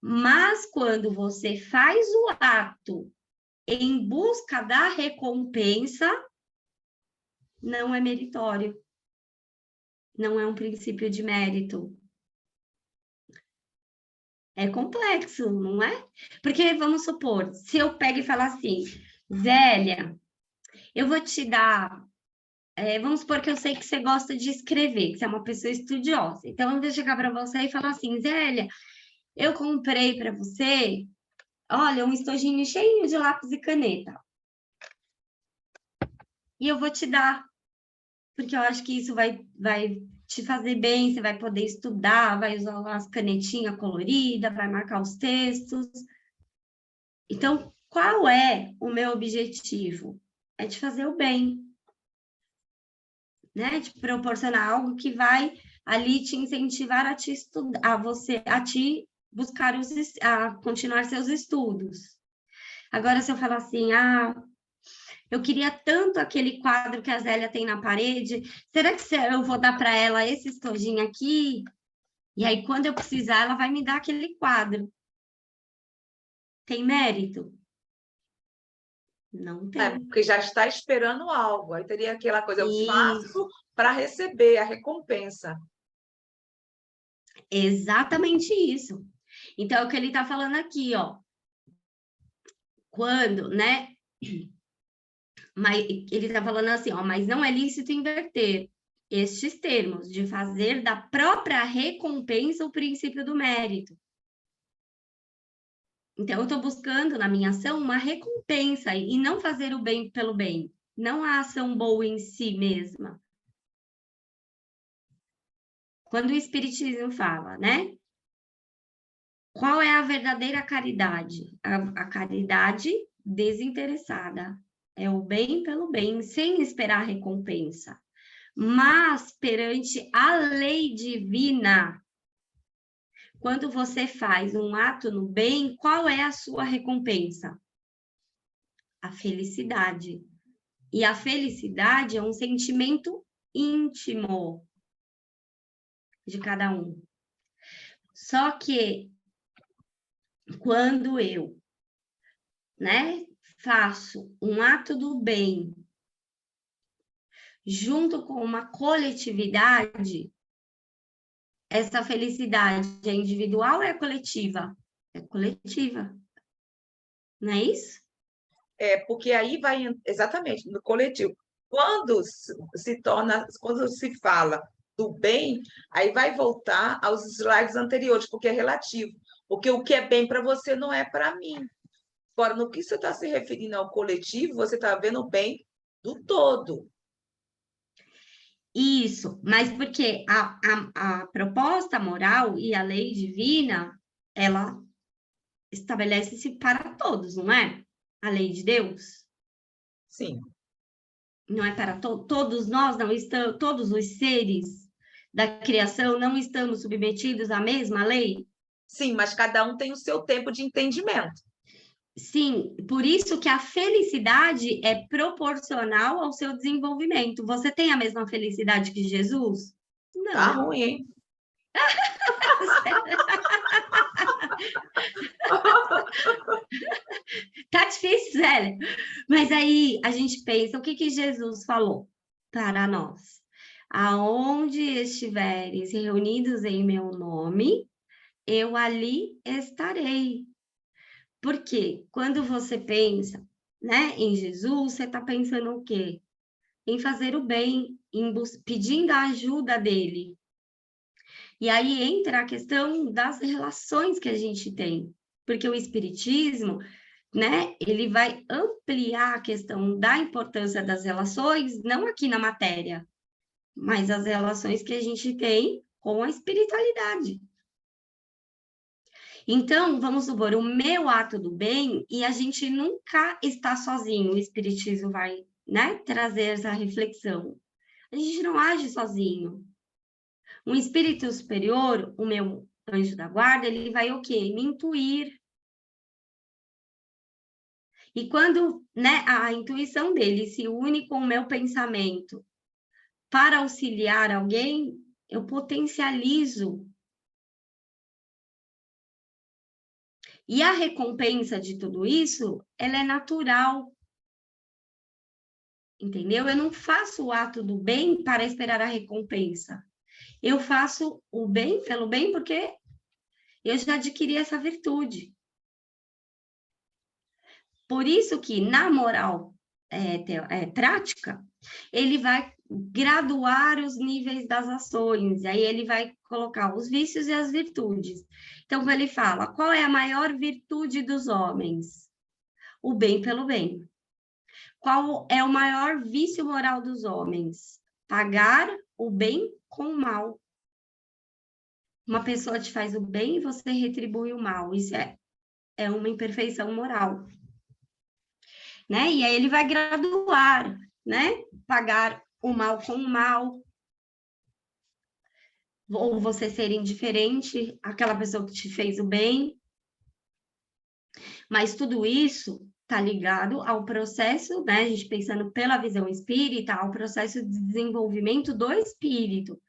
Mas quando você faz o ato em busca da recompensa, não é meritório. Não é um princípio de mérito. É complexo, não é? Porque, vamos supor, se eu pego e falar assim, Zélia, eu vou te dar... vamos supor que eu sei que você gosta de escrever, que você é uma pessoa estudiosa. Então, eu vou chegar para você e falar assim, Zélia, eu comprei para você, olha, um estojinho cheio de lápis e caneta. E eu vou te dar, porque eu acho que isso vai te fazer bem, você vai poder estudar, vai usar as canetinhas coloridas, vai marcar os textos. Então, qual é o meu objetivo? É de fazer o bem, né? De proporcionar algo que vai ali te incentivar a te estudar, a te buscar a continuar seus estudos. Agora, se eu falar assim, eu queria tanto aquele quadro que a Zélia tem na parede, será que eu vou dar para ela esse estojinho aqui? E aí, quando eu precisar, ela vai me dar aquele quadro. Tem mérito? Não tem. Porque já está esperando algo. Aí teria aquela coisa, eu Isso. faço para receber a recompensa. Exatamente isso. Então, é o que ele está falando aqui, ó. Quando, né? Mas ele está falando assim, ó, mas não é lícito inverter estes termos de fazer da própria recompensa o princípio do mérito. Então, eu estou buscando na minha ação uma recompensa e não fazer o bem pelo bem, não a ação boa em si mesma. Quando o Espiritismo fala, né? Qual é a verdadeira caridade? A caridade desinteressada. É o bem pelo bem, sem esperar recompensa. Mas perante a lei divina, quando você faz um ato no bem, qual é a sua recompensa? A felicidade. E a felicidade é um sentimento íntimo de cada um. Só que quando eu, né, faço um ato do bem junto com uma coletividade, essa felicidade é individual ou é coletiva? É coletiva. Não é isso? Porque aí vai, exatamente, no coletivo. Quando quando se fala do bem, aí vai voltar aos slides anteriores, porque é relativo. Porque o que é bem para você não é para mim. Agora, no que você está se referindo ao coletivo, você está vendo o bem do todo. Isso, mas porque a proposta moral e a lei divina, ela estabelece-se para todos, não é? A lei de Deus. Sim. Não é para todos nós, não estamos, todos os seres da criação não estamos submetidos à mesma lei? Sim, mas cada um tem o seu tempo de entendimento. Sim, por isso que a felicidade é proporcional ao seu desenvolvimento. Você tem a mesma felicidade que Jesus? Tá Não. ruim, hein? Tá difícil, Zélia. Mas aí a gente pensa, o que que Jesus falou para nós? Aonde estiveres reunidos em meu nome, eu ali estarei. Porque quando você pensa, né, em Jesus, você está pensando o quê? Em fazer o bem, pedindo a ajuda dele. E aí entra a questão das relações que a gente tem, porque o espiritismo, né, ele vai ampliar a questão da importância das relações, não aqui na matéria, mas as relações que a gente tem com a espiritualidade. Então, vamos supor, o meu ato do bem, e a gente nunca está sozinho, o espiritismo vai, né, trazer essa reflexão. A gente não age sozinho. Um espírito superior, o meu anjo da guarda, ele vai o quê? Me intuir. E quando, né, a intuição dele se une com o meu pensamento para auxiliar alguém, eu potencializo. E a recompensa de tudo isso, ela é natural. Entendeu? Eu não faço o ato do bem para esperar a recompensa. Eu faço o bem pelo bem porque eu já adquiri essa virtude. Por isso que na moral prática, ele vai graduar os níveis das ações, aí ele vai colocar os vícios e as virtudes. Então, ele fala, qual é a maior virtude dos homens? O bem pelo bem. Qual é o maior vício moral dos homens? Pagar o bem com o mal. Uma pessoa te faz o bem e você retribui o mal. Isso é uma imperfeição moral. Né? E aí ele vai graduar, né? Pagar o mal com o mal. Ou você ser indiferente àquela pessoa que te fez o bem. Mas tudo isso está ligado ao processo, né? A gente pensando pela visão espírita, ao processo de desenvolvimento do espírito,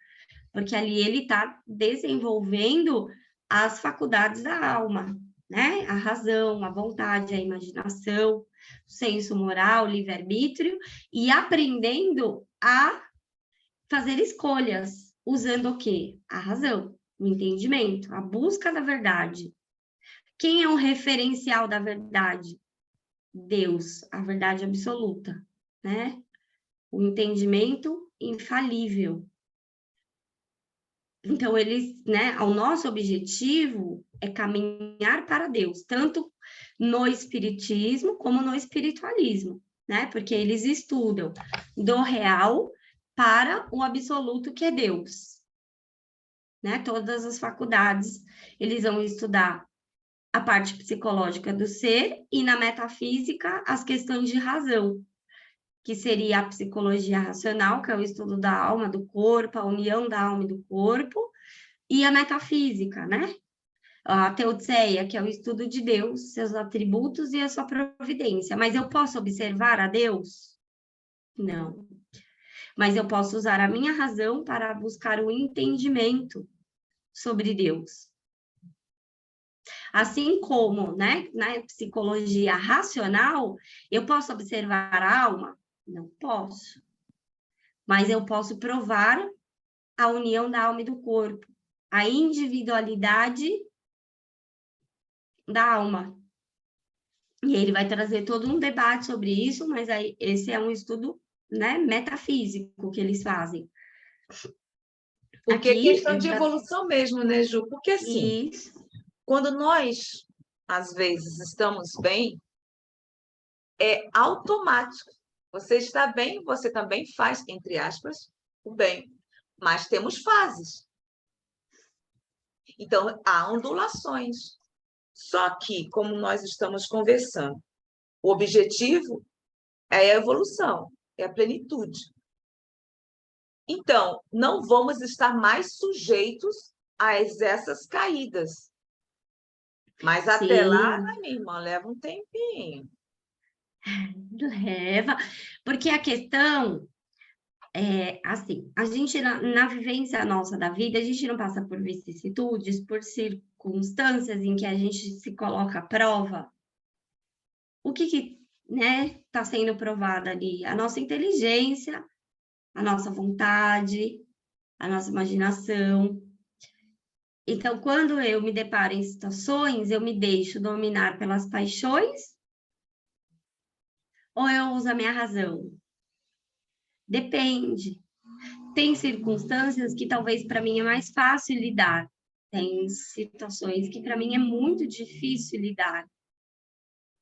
porque ali ele está desenvolvendo as faculdades da alma, né? A razão, a vontade, a imaginação, o senso moral, o livre-arbítrio, e aprendendo a fazer escolhas, usando o quê? A razão, o entendimento, a busca da verdade. Quem é o referencial da verdade? Deus, a verdade absoluta, né? O entendimento infalível. Então, eles, né, o nosso objetivo é caminhar para Deus, tanto no espiritismo como no espiritualismo, né? Porque eles estudam do real para o absoluto que é Deus, né? Todas as faculdades, eles vão estudar a parte psicológica do ser e na metafísica as questões de razão, que seria a psicologia racional, que é o estudo da alma, do corpo, a união da alma e do corpo, e a metafísica, né? A teodeia, que é o estudo de Deus, seus atributos e a sua providência. Mas eu posso observar a Deus? Não. Mas eu posso usar a minha razão para buscar o entendimento sobre Deus. Assim como, né, na psicologia racional, eu posso observar a alma? Não posso. Mas eu posso provar a união da alma e do corpo, a individualidade da alma. E ele vai trazer todo um debate sobre isso, mas aí esse é um estudo, né, metafísico que eles fazem. Porque é Aqui, questão de evolução mesmo, né, Ju? Porque assim, isso, quando nós, às vezes, estamos bem, é automático. Você está bem, você também faz, entre aspas, o bem. Mas temos fases. Então, há ondulações. Só que, como nós estamos conversando, o objetivo é a evolução, é a plenitude. Então, não vamos estar mais sujeitos a essas caídas. Mas até lá, Sim, minha irmã, leva um tempinho. leva. Porque a questão é assim, a gente, na vivência nossa da vida, a gente não passa por vicissitudes, por circunstâncias em que a gente se coloca à prova. O que, né, está sendo provado ali? A nossa inteligência, a nossa vontade, a nossa imaginação. Então, quando eu me deparo em situações, eu me deixo dominar pelas paixões ou eu uso a minha razão? Depende. Tem circunstâncias que talvez para mim é mais fácil lidar. Tem situações que para mim é muito difícil lidar,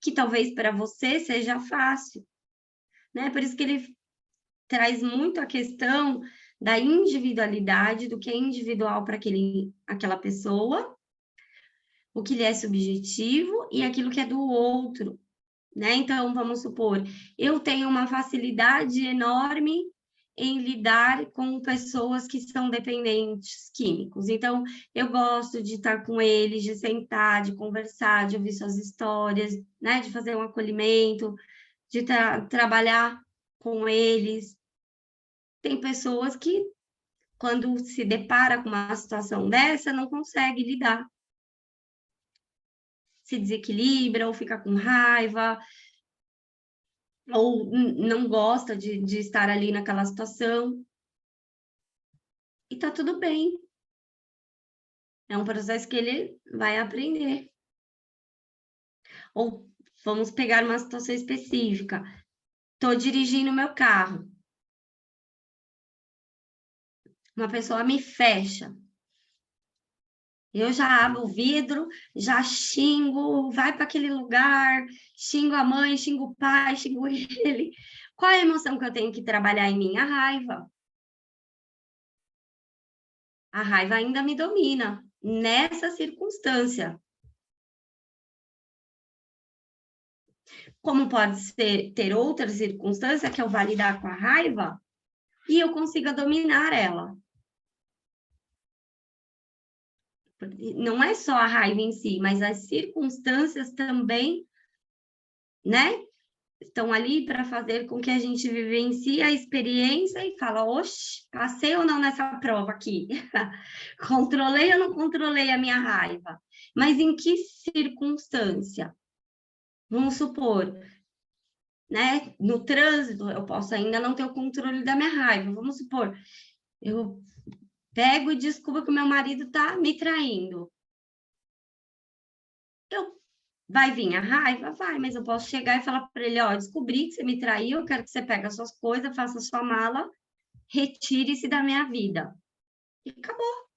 que talvez para você seja fácil, né? Por isso que ele traz muito a questão da individualidade, do que é individual para aquela pessoa, o que lhe é subjetivo e aquilo que é do outro, né? Então, vamos supor, eu tenho uma facilidade enorme em lidar com pessoas que são dependentes químicos. Então, eu gosto de estar com eles, de sentar, de conversar, de ouvir suas histórias, né? De fazer um acolhimento, de trabalhar com eles. Tem pessoas que, quando se depara com uma situação dessa, não consegue lidar. Se desequilibra ou fica com raiva, ou não gosta de estar ali naquela situação. E tá tudo bem. É um processo que ele vai aprender. Ou vamos pegar uma situação específica. Estou dirigindo meu carro. Uma pessoa me fecha. Eu já abro o vidro, já xingo, vai para aquele lugar, xingo a mãe, xingo o pai, xingo ele. Qual é a emoção que eu tenho que trabalhar em mim? A raiva. A raiva ainda me domina nessa circunstância. Como pode ter outra circunstância que eu vá lidar com a raiva e eu consiga dominar ela. Não é só a raiva em si, mas as circunstâncias também, né? Estão ali para fazer com que a gente vivencie a experiência e fala, oxe, passei ou não nessa prova aqui? Controlei ou não controlei a minha raiva? Mas em que circunstância? Vamos supor, né? No trânsito, eu posso ainda não ter o controle da minha raiva. Vamos supor, eu pego e descubro que o meu marido está me traindo. Vai vir a raiva? Vai, mas eu posso chegar e falar para ele, ó, descobri que você me traiu, eu quero que você pegue as suas coisas, faça a sua mala, retire-se da minha vida. E acabou.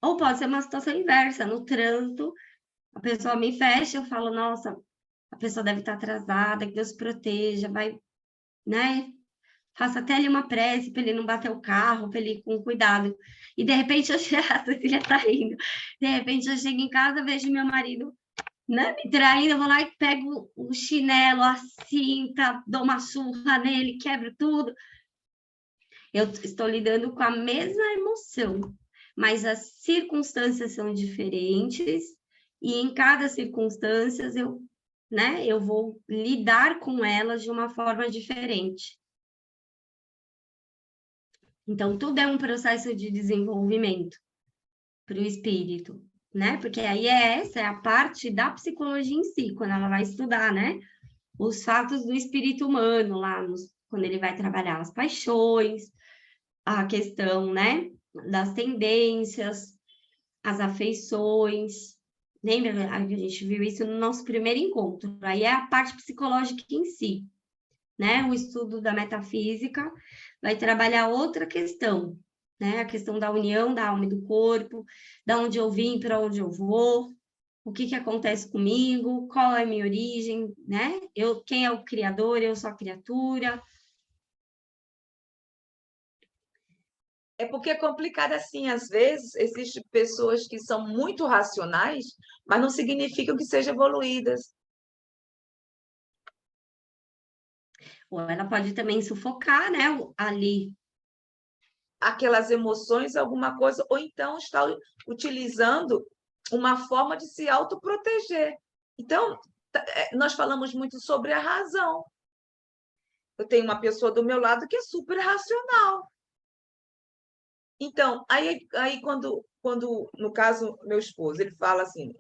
Ou pode ser uma situação inversa, no trânsito, a pessoa me fecha, eu falo, nossa, a pessoa deve estar atrasada, que Deus proteja, vai, né? Faço até ali uma prece para ele não bater o carro, para ele ir com cuidado. E de repente eu chego, a Cecília tá indo. De repente eu chego em casa, vejo meu marido, né, me traindo, eu vou lá e pego o chinelo, a cinta, dou uma surra nele, quebro tudo. Eu estou lidando com a mesma emoção, mas as circunstâncias são diferentes e em cada circunstância eu, né, eu vou lidar com elas de uma forma diferente. Então, tudo é um processo de desenvolvimento para o espírito, né? Porque aí essa é a parte da psicologia em si, quando ela vai estudar, né? Os fatos do espírito humano, lá quando ele vai trabalhar as paixões, a questão, né? Das tendências, as afeições. Lembra que a gente viu isso no nosso primeiro encontro? Aí é a parte psicológica em si, né? O estudo da metafísica vai trabalhar outra questão, né? A questão da união da alma e do corpo, da onde eu vim, para onde eu vou, o que acontece comigo, qual é a minha origem, né? Quem é o criador, eu sou a criatura. É porque é complicado assim, às vezes existem pessoas que são muito racionais, mas não significam que sejam evoluídas. Ou ela pode também sufocar, né, ali. aquelas emoções, alguma coisa, ou então está utilizando uma forma de se autoproteger. Então, nós falamos muito sobre a razão. Eu tenho uma pessoa do meu lado que é super racional. Então, aí quando, no caso, meu esposo, ele fala assim,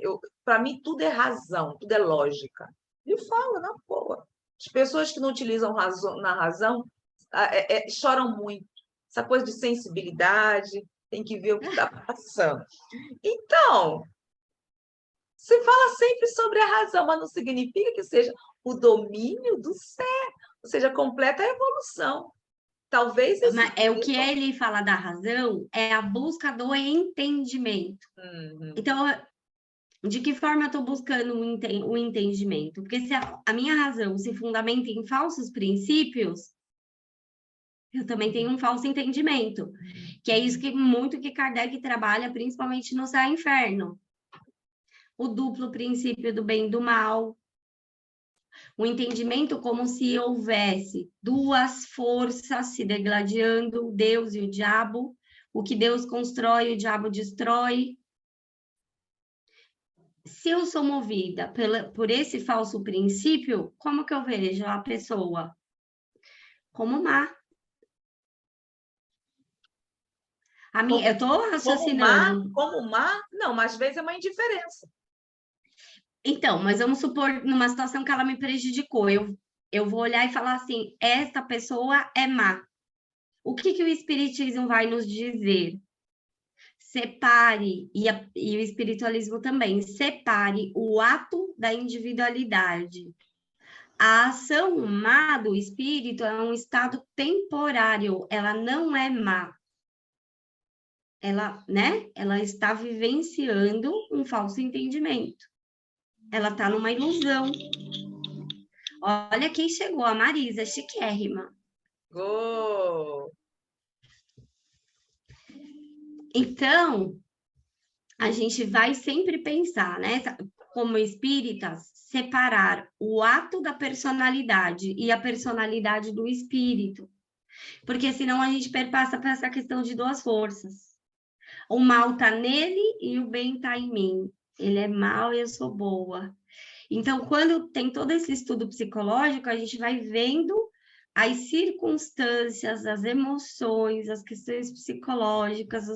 para mim tudo é razão, tudo é lógica. Ele fala, na boa. As pessoas que não utilizam na razão choram muito. Essa coisa de sensibilidade, tem que ver o que está passando. Então, se fala sempre sobre a razão, mas não significa que seja o domínio do ser, ou seja, completa evolução. Talvez esse Mas é o que ele fala da razão, é a busca do entendimento. Então, de que forma eu estou buscando o entendimento? Porque se a minha razão se fundamenta em falsos princípios, eu também tenho um falso entendimento, que é isso que Kardec trabalha, principalmente no Céu e Inferno. O duplo princípio do bem e do mal, o entendimento como se houvesse duas forças se degladiando, Deus e o diabo, o que Deus constrói, o diabo destrói. Se eu sou movida por esse falso princípio, como que eu vejo a pessoa? Como má. Eu estou raciocinando. Como má? Não, mas às vezes é uma indiferença. Então, mas vamos supor numa situação que ela me prejudicou. Eu vou olhar e falar assim: esta pessoa é má. O que o Espiritismo vai nos dizer? Separe, e o espiritualismo também, separe o ato da individualidade. A ação má do espírito é um estado temporário, ela não é má. Ela, né? Ela está vivenciando um falso entendimento. Ela está numa ilusão. Olha quem chegou, a Marisa, chiquérrima. Oh. Então, a gente vai sempre pensar, né? Como espíritas, separar o ato da personalidade e a personalidade do espírito. Porque senão a gente perpassa para essa questão de duas forças. O mal está nele e o bem está em mim. Ele é mal e eu sou boa. Então, quando tem todo esse estudo psicológico, a gente vai vendo as circunstâncias, as emoções, as questões psicológicas,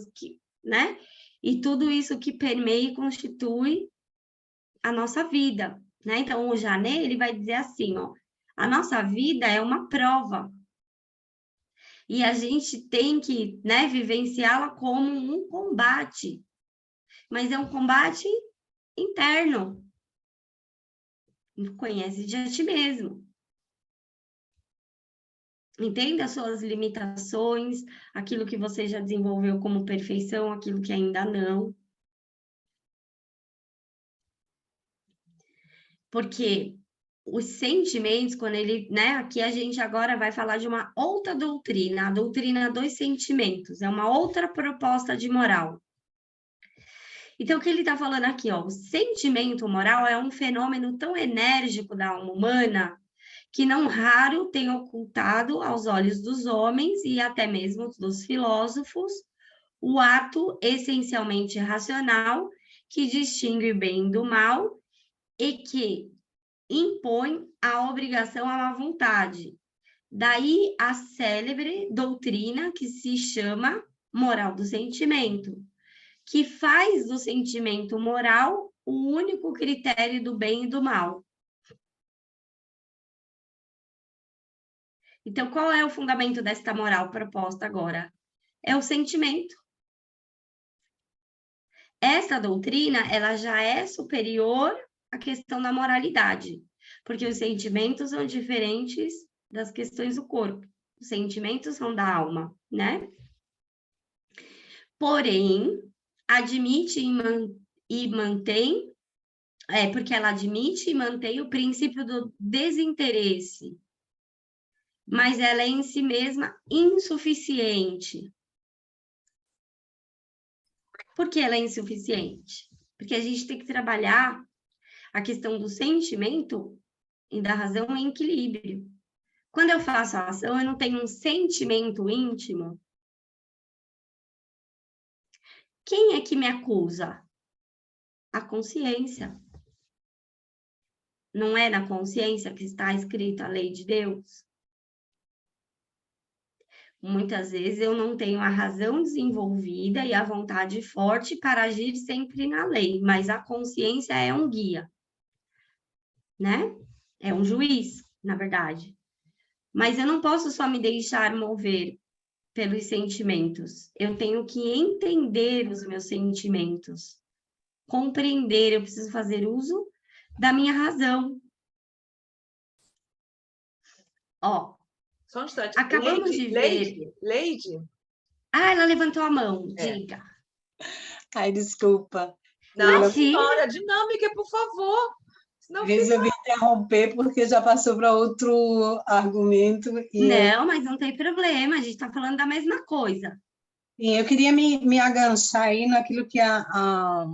né? E tudo isso que permeia e constitui a nossa vida, né? Então, o Janet, ele vai dizer assim, ó, a nossa vida é uma prova. E a gente tem que, né, vivenciá-la como um combate. Mas é um combate interno. Conhece-te a ti mesmo. Entenda as suas limitações, aquilo que você já desenvolveu como perfeição, aquilo que ainda não. Porque os sentimentos, quando ele, né? Aqui a gente agora vai falar de uma outra doutrina, a doutrina dos sentimentos, é uma outra proposta de moral. Então, o que ele está falando aqui, ó, o sentimento moral é um fenômeno tão enérgico da alma humana que não raro tem ocultado aos olhos dos homens e até mesmo dos filósofos o ato essencialmente racional que distingue o bem do mal e que impõe a obrigação à má vontade. Daí a célebre doutrina que se chama moral do sentimento, que faz do sentimento moral o único critério do bem e do mal. Então, qual é o fundamento desta moral proposta agora? É o sentimento. Essa doutrina, ela já é superior à questão da moralidade, porque os sentimentos são diferentes das questões do corpo. Os sentimentos são da alma, né? Porém, admite e mantém, porque ela admite e mantém o princípio do desinteresse, mas ela é em si mesma insuficiente. Por que ela é insuficiente? Porque a gente tem que trabalhar a questão do sentimento e da razão em equilíbrio. Quando eu faço a ação, eu não tenho um sentimento íntimo. Quem é que me acusa? A consciência. Não é na consciência que está escrita a lei de Deus? Muitas vezes eu não tenho a razão desenvolvida e a vontade forte para agir sempre na lei, mas a consciência é um guia, né? É um juiz, na verdade. Mas eu não posso só me deixar mover pelos sentimentos. Eu tenho que entender os meus sentimentos, compreender, eu preciso fazer uso da minha razão. Ó, Só um instante. acabamos de ver... Leide? Ah, ela levantou a mão, É. diga. Ai, desculpa. Não, Imagina. senhora, dinâmica, por favor. Senão fica... Resolvi interromper porque já passou para outro argumento. Não, mas não tem problema, a gente está falando da mesma coisa. E eu queria me aganchar aí naquilo que a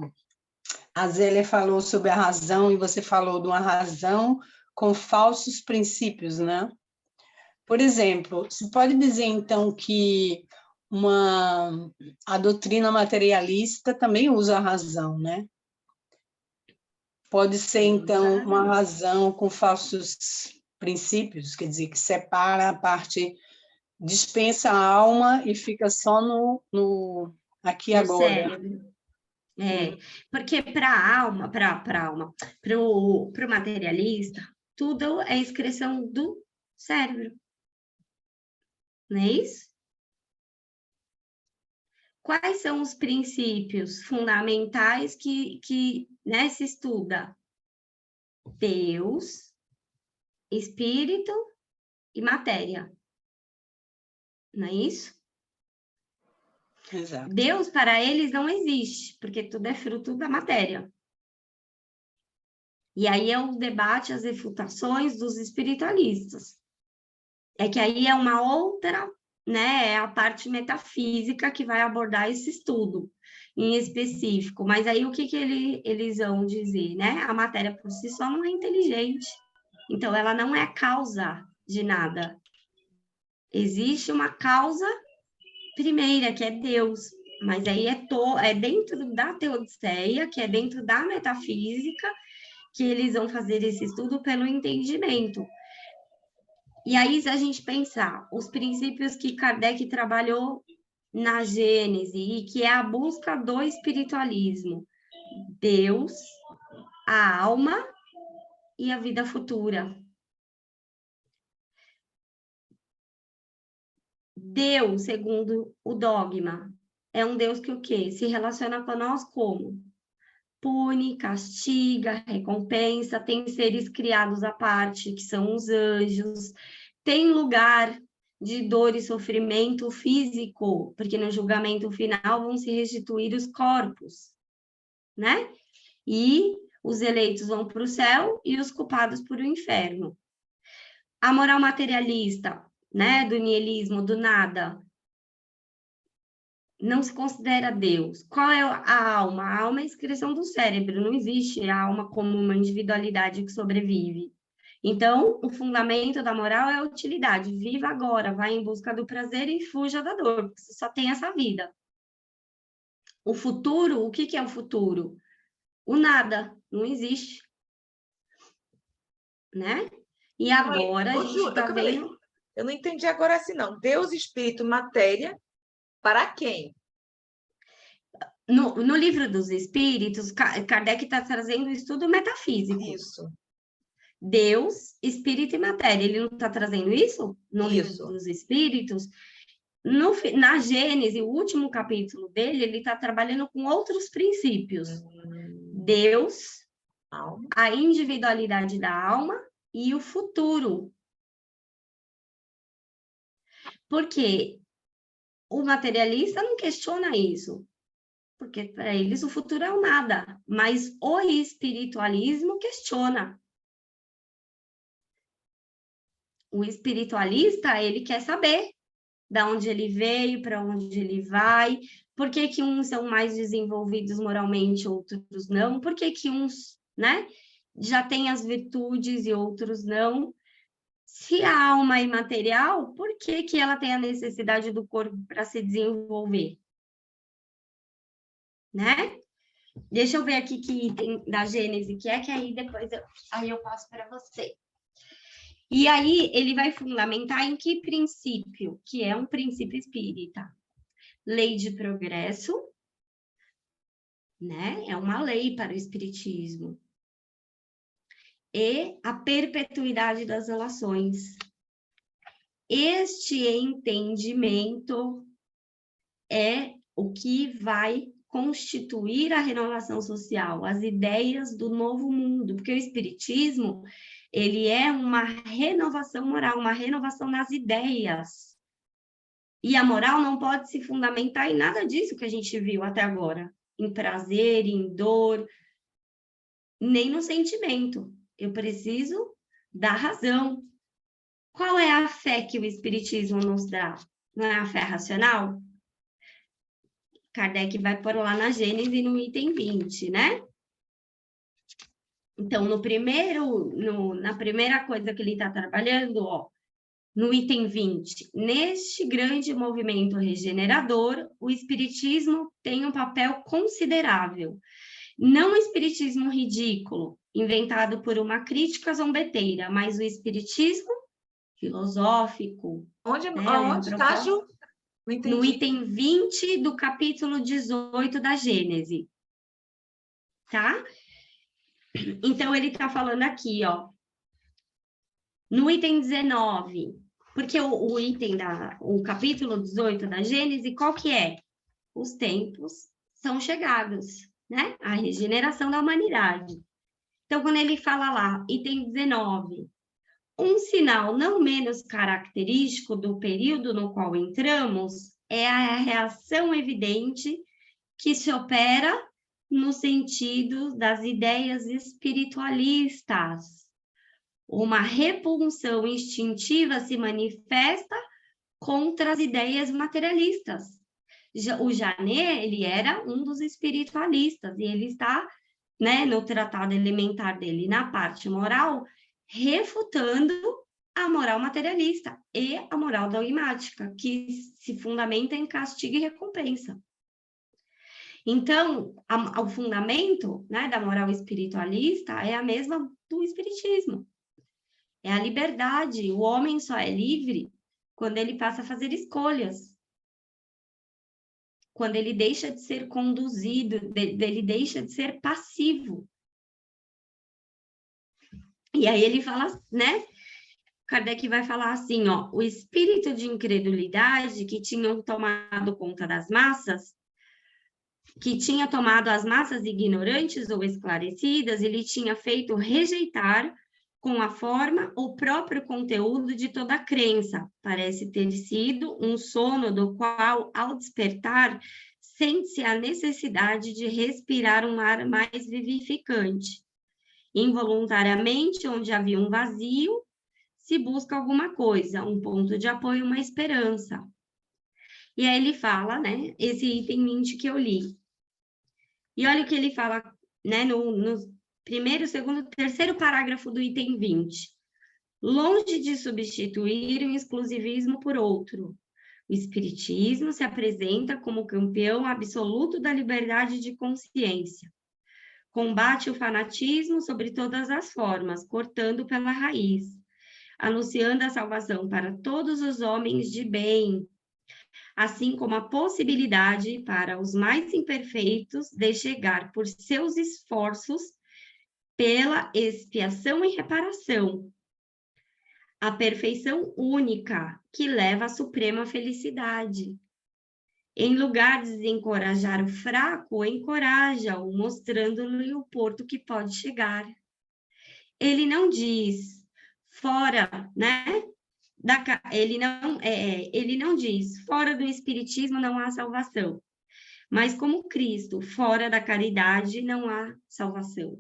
Zélia falou sobre a razão, e você falou de uma razão com falsos princípios, né? Por exemplo, você pode dizer, então, que a doutrina materialista também usa a razão, né? Pode ser, então, uma razão com falsos princípios, quer dizer, que separa a parte, dispensa a alma e fica só no aqui e No agora. cérebro. Porque para a alma, para o materialista, tudo é expressão do cérebro. Não é isso? Quais são os princípios fundamentais que né, se estuda? Deus, espírito e matéria. Não é isso? Exato. Deus, para eles, não existe, porque tudo é fruto da matéria. E aí é o debate, as refutações dos espiritualistas. É que aí é uma outra, né, é a parte metafísica que vai abordar esse estudo em específico. Mas aí o que eles vão dizer, né? A matéria por si só não é inteligente. Então, ela não é a causa de nada. Existe uma causa primeira, que é Deus. Mas aí é dentro da teodiceia, que é dentro da metafísica, que eles vão fazer esse estudo pelo entendimento. E aí, se a gente pensar os princípios que Kardec trabalhou na Gênese, e que é a busca do espiritualismo, Deus, a alma e a vida futura. Deus, segundo o dogma, é um Deus que o quê? Se relaciona com nós como? Pune, castiga, recompensa, tem seres criados à parte, que são os anjos, tem lugar de dor e sofrimento físico, porque no julgamento final vão se restituir os corpos, né? E os eleitos vão para o céu e os culpados para o inferno. A moral materialista, né, do niilismo, do nada, não se considera Deus. Qual é a alma? A alma é a expressão do cérebro, não existe a alma como uma individualidade que sobrevive. Então, o fundamento da moral é a utilidade. Viva agora, vá em busca do prazer e fuja da dor, porque você só tem essa vida. O futuro, o que é o futuro? O nada, não existe. Né? E agora a gente está vendo... Eu não entendi agora assim, não. Deus, espírito, matéria, para quem? No livro dos Espíritos, Kardec está trazendo o estudo metafísico. Isso. Deus, espírito e matéria. Ele não está trazendo isso no livro dos Espíritos? Na Gênese, o último capítulo dele, ele está trabalhando com outros princípios. Deus, a individualidade da alma e o futuro. Porque o materialista não questiona isso. Porque para eles o futuro é o nada. Mas o espiritualismo questiona. O espiritualista, ele quer saber de onde ele veio, para onde ele vai, por que que uns são mais desenvolvidos moralmente, outros não, por que que uns, né, já têm as virtudes e outros não. Se a alma é imaterial, por que que ela tem a necessidade do corpo para se desenvolver? Né? Deixa eu ver aqui que item da Gênese que é, que aí depois eu passo para você. E aí ele vai fundamentar em que princípio? Que é um princípio espírita. Lei de progresso, né? É uma lei para o espiritismo. E a perpetuidade das relações. Este entendimento é o que vai constituir a renovação social, as ideias do novo mundo, porque o espiritismo, ele é uma renovação moral, uma renovação nas ideias. E a moral não pode se fundamentar em nada disso que a gente viu até agora, em prazer, em dor, nem no sentimento. Eu preciso da razão. Qual é a fé que o espiritismo nos dá? Não é a fé racional? Kardec vai pôr lá na Gênese, no item 20, né? Então, na primeira coisa que ele está trabalhando, ó, no item 20, neste grande movimento regenerador, o espiritismo tem um papel considerável. Não o espiritismo ridículo, inventado por uma crítica zombeteira, mas o espiritismo filosófico. Onde Né, está, Ju? Não entendi. No item 20 do capítulo 18 da Gênese. Tá? Então, ele está falando aqui, ó. No item 19, porque o capítulo 18 da Gênese, qual que é? Os tempos são chegados, né? A regeneração da humanidade. Então, quando ele fala lá, item 19, um sinal não menos característico do período no qual entramos é a reação evidente que se opera no sentido das ideias espiritualistas. Uma repulsão instintiva se manifesta contra as ideias materialistas. O Janet, ele era um dos espiritualistas, e ele está, né, no tratado elementar dele, na parte moral, refutando a moral materialista e a moral dogmática, que se fundamenta em castigo e recompensa. Então, o fundamento, né, da moral espiritualista é a mesma do espiritismo. É a liberdade. O homem só é livre quando ele passa a fazer escolhas. Quando ele deixa de ser conduzido, ele deixa de ser passivo. E aí ele fala, né? Kardec vai falar assim, ó, o espírito de incredulidade que tinha tomado conta das massas, que tinha tomado as massas ignorantes ou esclarecidas, ele tinha feito rejeitar com a forma o próprio conteúdo de toda a crença. Parece ter sido um sono do qual, ao despertar, sente-se a necessidade de respirar um ar mais vivificante. Involuntariamente, onde havia um vazio, se busca alguma coisa, um ponto de apoio, uma esperança. E aí ele fala, né, esse item 20 que eu li. E olha o que ele fala, né, no primeiro, segundo, terceiro parágrafo do item 20. Longe de substituir um exclusivismo por outro, o espiritismo se apresenta como campeão absoluto da liberdade de consciência. Combate o fanatismo sobre todas as formas, cortando pela raiz, anunciando a salvação para todos os homens de bem, assim como a possibilidade para os mais imperfeitos de chegar por seus esforços pela expiação e reparação, a perfeição única que leva à suprema felicidade. Em lugar de desencorajar o fraco, encoraja-o, mostrando-lhe o porto que pode chegar. Ele não diz fora, né? Ele não diz fora do espiritismo não há salvação. Mas como Cristo, fora da caridade não há salvação.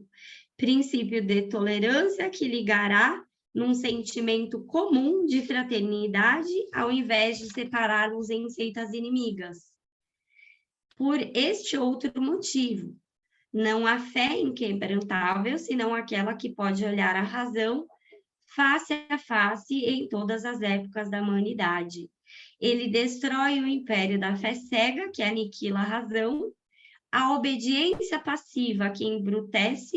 Princípio de tolerância que ligará num sentimento comum de fraternidade, ao invés de separarmos em seitas inimigas. Por este outro motivo, não há fé inquebrantável, senão aquela que pode olhar a razão, face a face em todas as épocas da humanidade. Ele destrói o império da fé cega, que aniquila a razão, a obediência passiva, que embrutece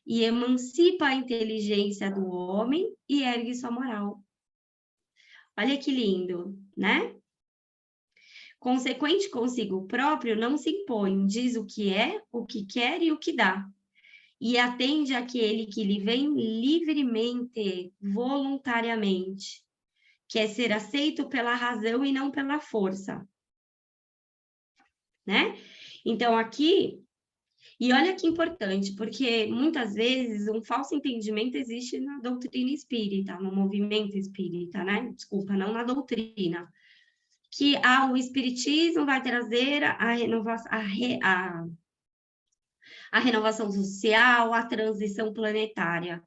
e emancipa a inteligência do homem e ergue sua moral. Olha que lindo, né? Consequente consigo próprio, não se impõe, diz o que é, o que quer e o que dá. E atende àquele que lhe vem livremente, voluntariamente, que é ser aceito pela razão e não pela força. Né? Então, aqui, e olha que importante, porque muitas vezes um falso entendimento existe na doutrina espírita, no movimento espírita, né? Desculpa, não na doutrina. Que o espiritismo vai trazer a renovação social, a transição planetária.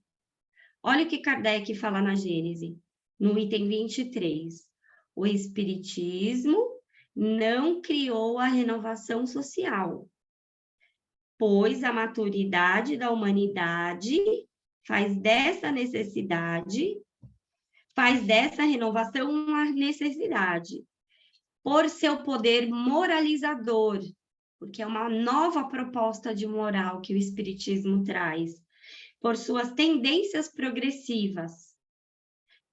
Olha o que Kardec fala na Gênese, no item 23. O espiritismo não criou a renovação social, pois a maturidade da humanidade faz dessa renovação uma necessidade, por seu poder moralizador, porque é uma nova proposta de moral que o Espiritismo traz, por suas tendências progressivas,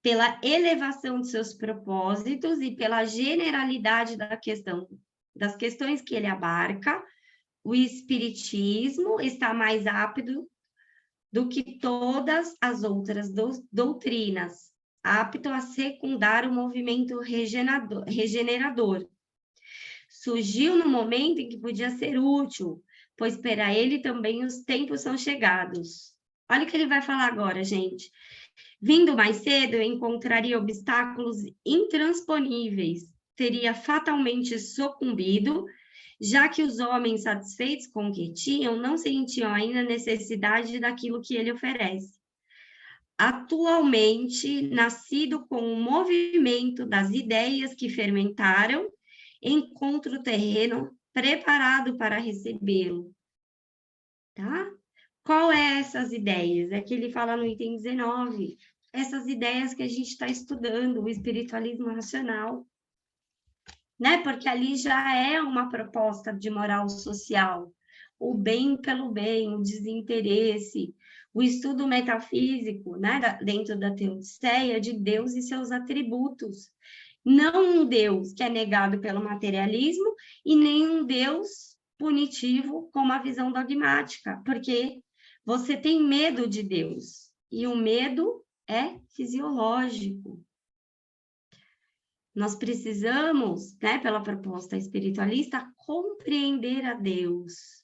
pela elevação de seus propósitos e pela generalidade das questões que ele abarca, o Espiritismo está mais apto do que todas as outras doutrinas, apto a secundar o movimento regenerador. Surgiu no momento em que podia ser útil, pois para ele também os tempos são chegados. Olha o que ele vai falar agora, gente. Vindo mais cedo, eu encontraria obstáculos intransponíveis, teria fatalmente sucumbido, já que os homens satisfeitos com o que tinham não sentiam ainda necessidade daquilo que ele oferece. Atualmente, nascido com o movimento das ideias que fermentaram, encontra o terreno preparado para recebê-lo. Tá? Qual é essas ideias? É que ele fala no item 19. Essas ideias que a gente está estudando, o espiritualismo racional. Né? Porque ali já é uma proposta de moral social. O bem pelo bem, o desinteresse, o estudo metafísico, né? Dentro da teodiceia, de Deus e seus atributos. Não um Deus que é negado pelo materialismo e nem um Deus punitivo como a visão dogmática, porque você tem medo de Deus e o medo é fisiológico. Nós precisamos, né, pela proposta espiritualista, compreender a Deus.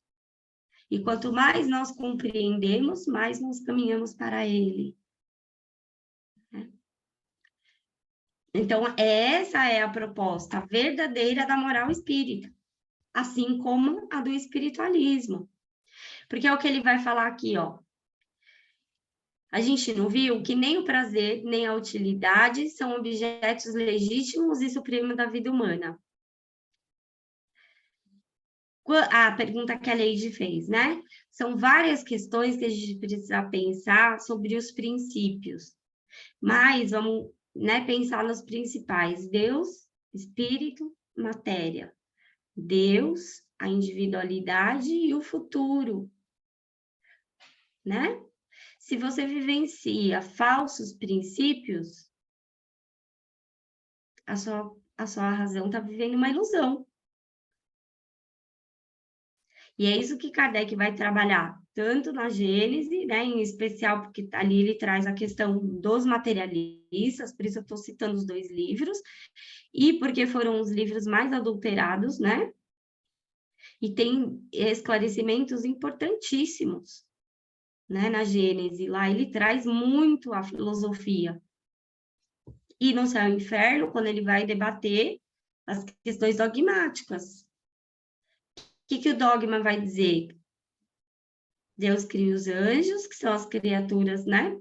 E quanto mais nós compreendemos, mais nós caminhamos para Ele. Então, essa é a proposta verdadeira da moral espírita, assim como a do espiritualismo. Porque é o que ele vai falar aqui, ó. A gente não viu que nem o prazer, nem a utilidade são objetos legítimos e supremos da vida humana. A pergunta que a Leide fez, né? São várias questões que a gente precisa pensar sobre os princípios. Mas vamos, né, pensar nos principais: Deus, espírito, matéria. Deus, a individualidade e o futuro, né? Se você vivencia falsos princípios, a sua razão está vivendo uma ilusão. E é isso que Kardec vai trabalhar, tanto na Gênese, né, em especial porque ali ele traz a questão dos materialistas, por isso eu estou citando os dois livros, e porque foram os livros mais adulterados, né? E tem esclarecimentos importantíssimos, né, na Gênese. Lá ele traz muito a filosofia. E no Céu e Inferno, quando ele vai debater as questões dogmáticas. O que o dogma vai dizer? Deus cria os anjos, que são as criaturas, né?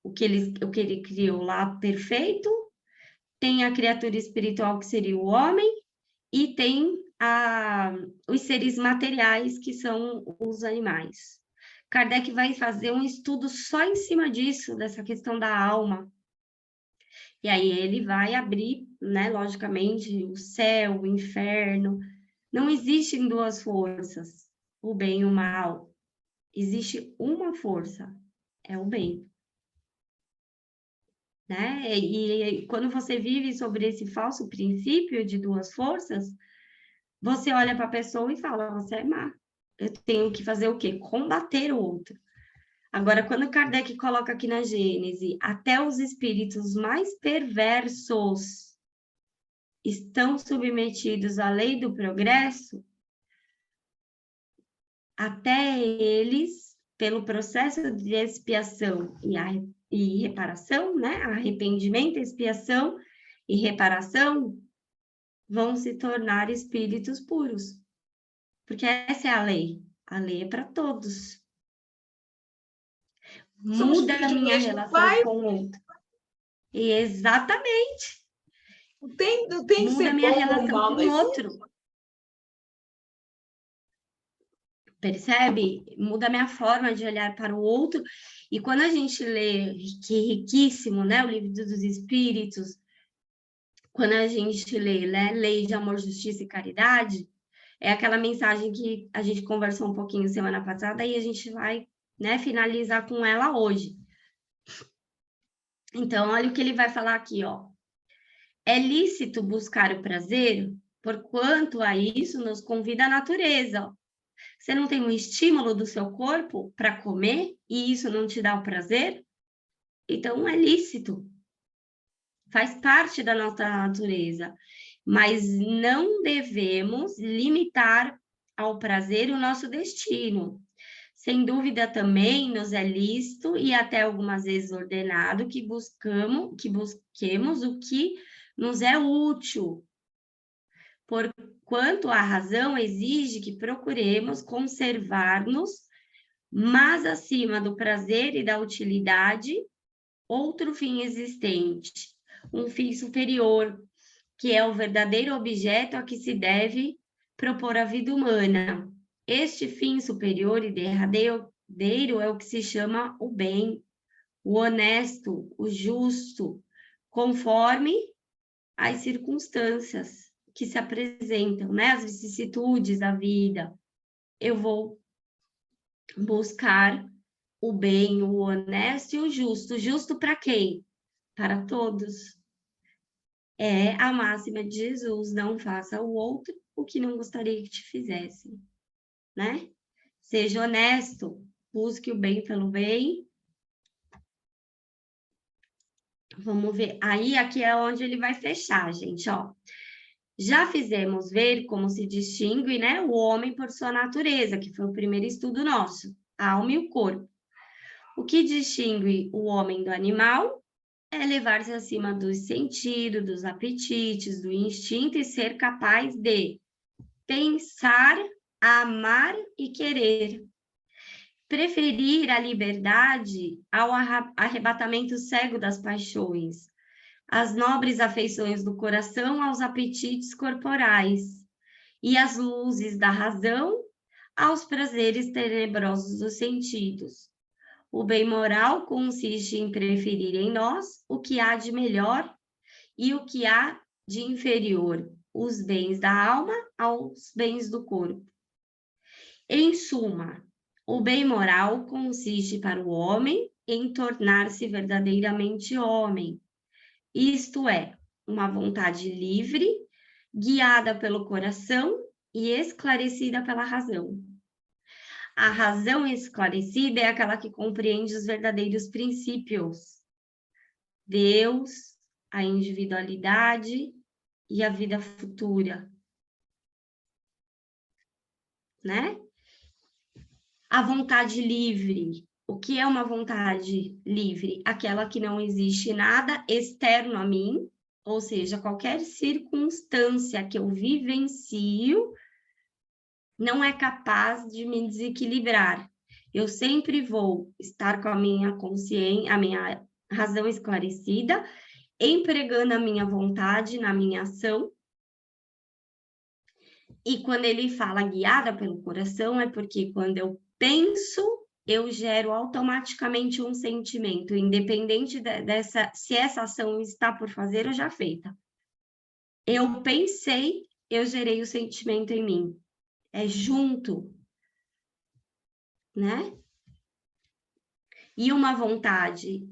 O que ele criou lá perfeito. Tem a criatura espiritual, que seria o homem. E tem os seres materiais, que são os animais. Kardec vai fazer um estudo só em cima disso, dessa questão da alma. E aí ele vai abrir, né, logicamente, o céu, o inferno. Não existem duas forças, o bem e o mal. Existe uma força, é o bem. Né? E quando você vive sobre esse falso princípio de duas forças, você olha para a pessoa e fala, você é má. Eu tenho que fazer o quê? Combater o outro. Agora, quando Kardec coloca aqui na Gênese, até os espíritos mais perversos estão submetidos à lei do progresso, até eles, pelo processo de expiação e reparação, né? Arrependimento, expiação e reparação, vão se tornar espíritos puros. Porque essa é a lei. A lei é para todos. Somos Muda filhos a do minha mesmo relação pai. com o outro. E exatamente. Não tem que Muda a ser minha bom ou relação mal, com o mas outro. Percebe? Muda a minha forma de olhar para o outro. E quando a gente lê, que é riquíssimo, né? O Livro dos Espíritos, quando a gente lê, né? Lei de Amor, Justiça e Caridade, é aquela mensagem que a gente conversou um pouquinho semana passada e a gente vai, né, finalizar com ela hoje. Então, olha o que ele vai falar aqui, ó. É lícito buscar o prazer, porquanto a isso nos convida a natureza. Você não tem um estímulo do seu corpo para comer e isso não te dá o prazer? Então, é lícito. Faz parte da nossa natureza. Mas não devemos limitar ao prazer o nosso destino. Sem dúvida também nos é lícito e até algumas vezes ordenado que busquemos o que nos é útil, porquanto a razão exige que procuremos conservar-nos, mas acima do prazer e da utilidade, outro fim existente, um fim superior, que é o verdadeiro objeto a que se deve propor a vida humana. Este fim superior e derradeiro é o que se chama o bem, o honesto, o justo, conforme as circunstâncias que se apresentam, né? As vicissitudes da vida. Eu vou buscar o bem, o honesto e o justo. Justo para quem? Para todos. É a máxima de Jesus, não faça ao outro o que não gostaria que te fizessem, né? Seja honesto, busque o bem pelo bem. Vamos ver. Aí, aqui é onde ele vai fechar, gente, ó. Já fizemos ver como se distingue, né, o homem por sua natureza, que foi o primeiro estudo nosso, a alma e o corpo. O que distingue o homem do animal é elevar-se acima dos sentidos, dos apetites, do instinto e ser capaz de pensar, amar e querer. Preferir a liberdade ao arrebatamento cego das paixões, as nobres afeições do coração aos apetites corporais, e as luzes da razão aos prazeres tenebrosos dos sentidos. O bem moral consiste em preferir em nós o que há de melhor e o que há de inferior, os bens da alma aos bens do corpo. Em suma, o bem moral consiste para o homem em tornar-se verdadeiramente homem, isto é, uma vontade livre, guiada pelo coração e esclarecida pela razão. A razão esclarecida é aquela que compreende os verdadeiros princípios: Deus, a individualidade e a vida futura, né? A vontade livre. O que é uma vontade livre? Aquela que não existe nada externo a mim, ou seja, qualquer circunstância que eu vivencio não é capaz de me desequilibrar. Eu sempre vou estar com a minha consciência, a minha razão esclarecida, empregando a minha vontade na minha ação. E quando ele fala guiada pelo coração, é porque quando eu penso eu gero automaticamente um sentimento, independente se essa ação está por fazer ou já feita. Eu pensei, eu gerei o sentimento em mim. É junto, né? E uma vontade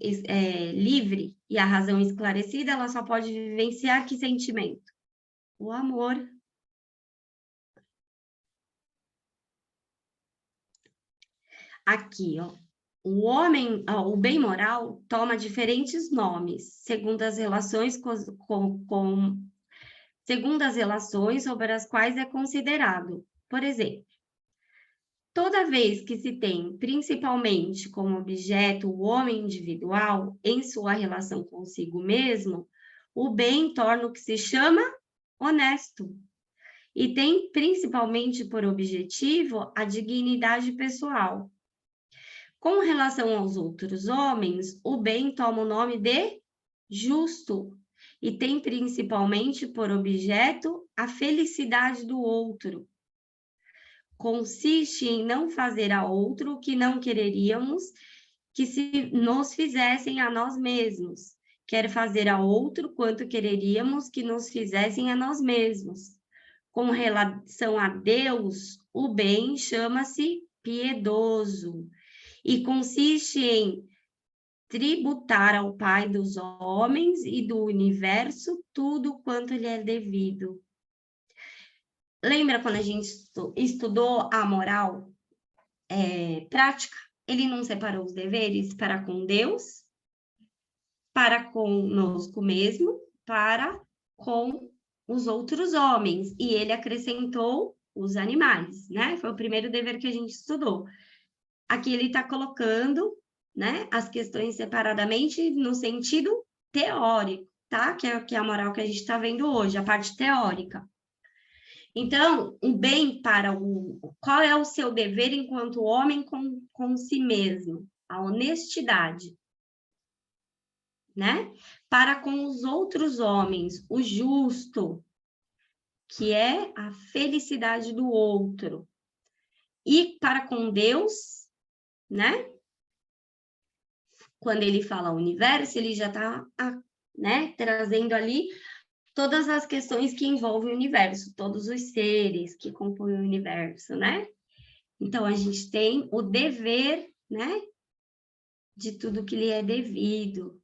livre e a razão esclarecida, ela só pode vivenciar que sentimento? O amor. Aqui, ó. O bem moral toma diferentes nomes, segundo as relações segundo as relações sobre as quais é considerado. Por exemplo, toda vez que se tem principalmente como objeto o homem individual em sua relação consigo mesmo, o bem torna o que se chama honesto. E tem principalmente por objetivo a dignidade pessoal. Com relação aos outros homens, o bem toma o nome de justo e tem principalmente por objeto a felicidade do outro. Consiste em não fazer a outro o que não quereríamos que se nos fizessem a nós mesmos. Quer fazer a outro quanto quereríamos que nos fizessem a nós mesmos. Com relação a Deus, o bem chama-se piedoso e consiste em tributar ao Pai dos homens e do universo tudo quanto lhe é devido. Lembra quando a gente estudou a moral prática? Ele não separou os deveres para com Deus, para conosco mesmo, para com os outros homens. E ele acrescentou os animais, né? Foi o primeiro dever que a gente estudou. Aqui ele está colocando, né, as questões separadamente no sentido teórico, tá? Que é a moral que a gente está vendo hoje, a parte teórica. Então, o bem para qual é o seu dever enquanto homem com si mesmo? A honestidade, né? Para com os outros homens, o justo, que é a felicidade do outro. E para com Deus, né? Quando ele fala universo, ele já está, né, trazendo ali todas as questões que envolvem o universo, todos os seres que compõem o universo, né? Então, a gente tem o dever, né, de tudo que lhe é devido,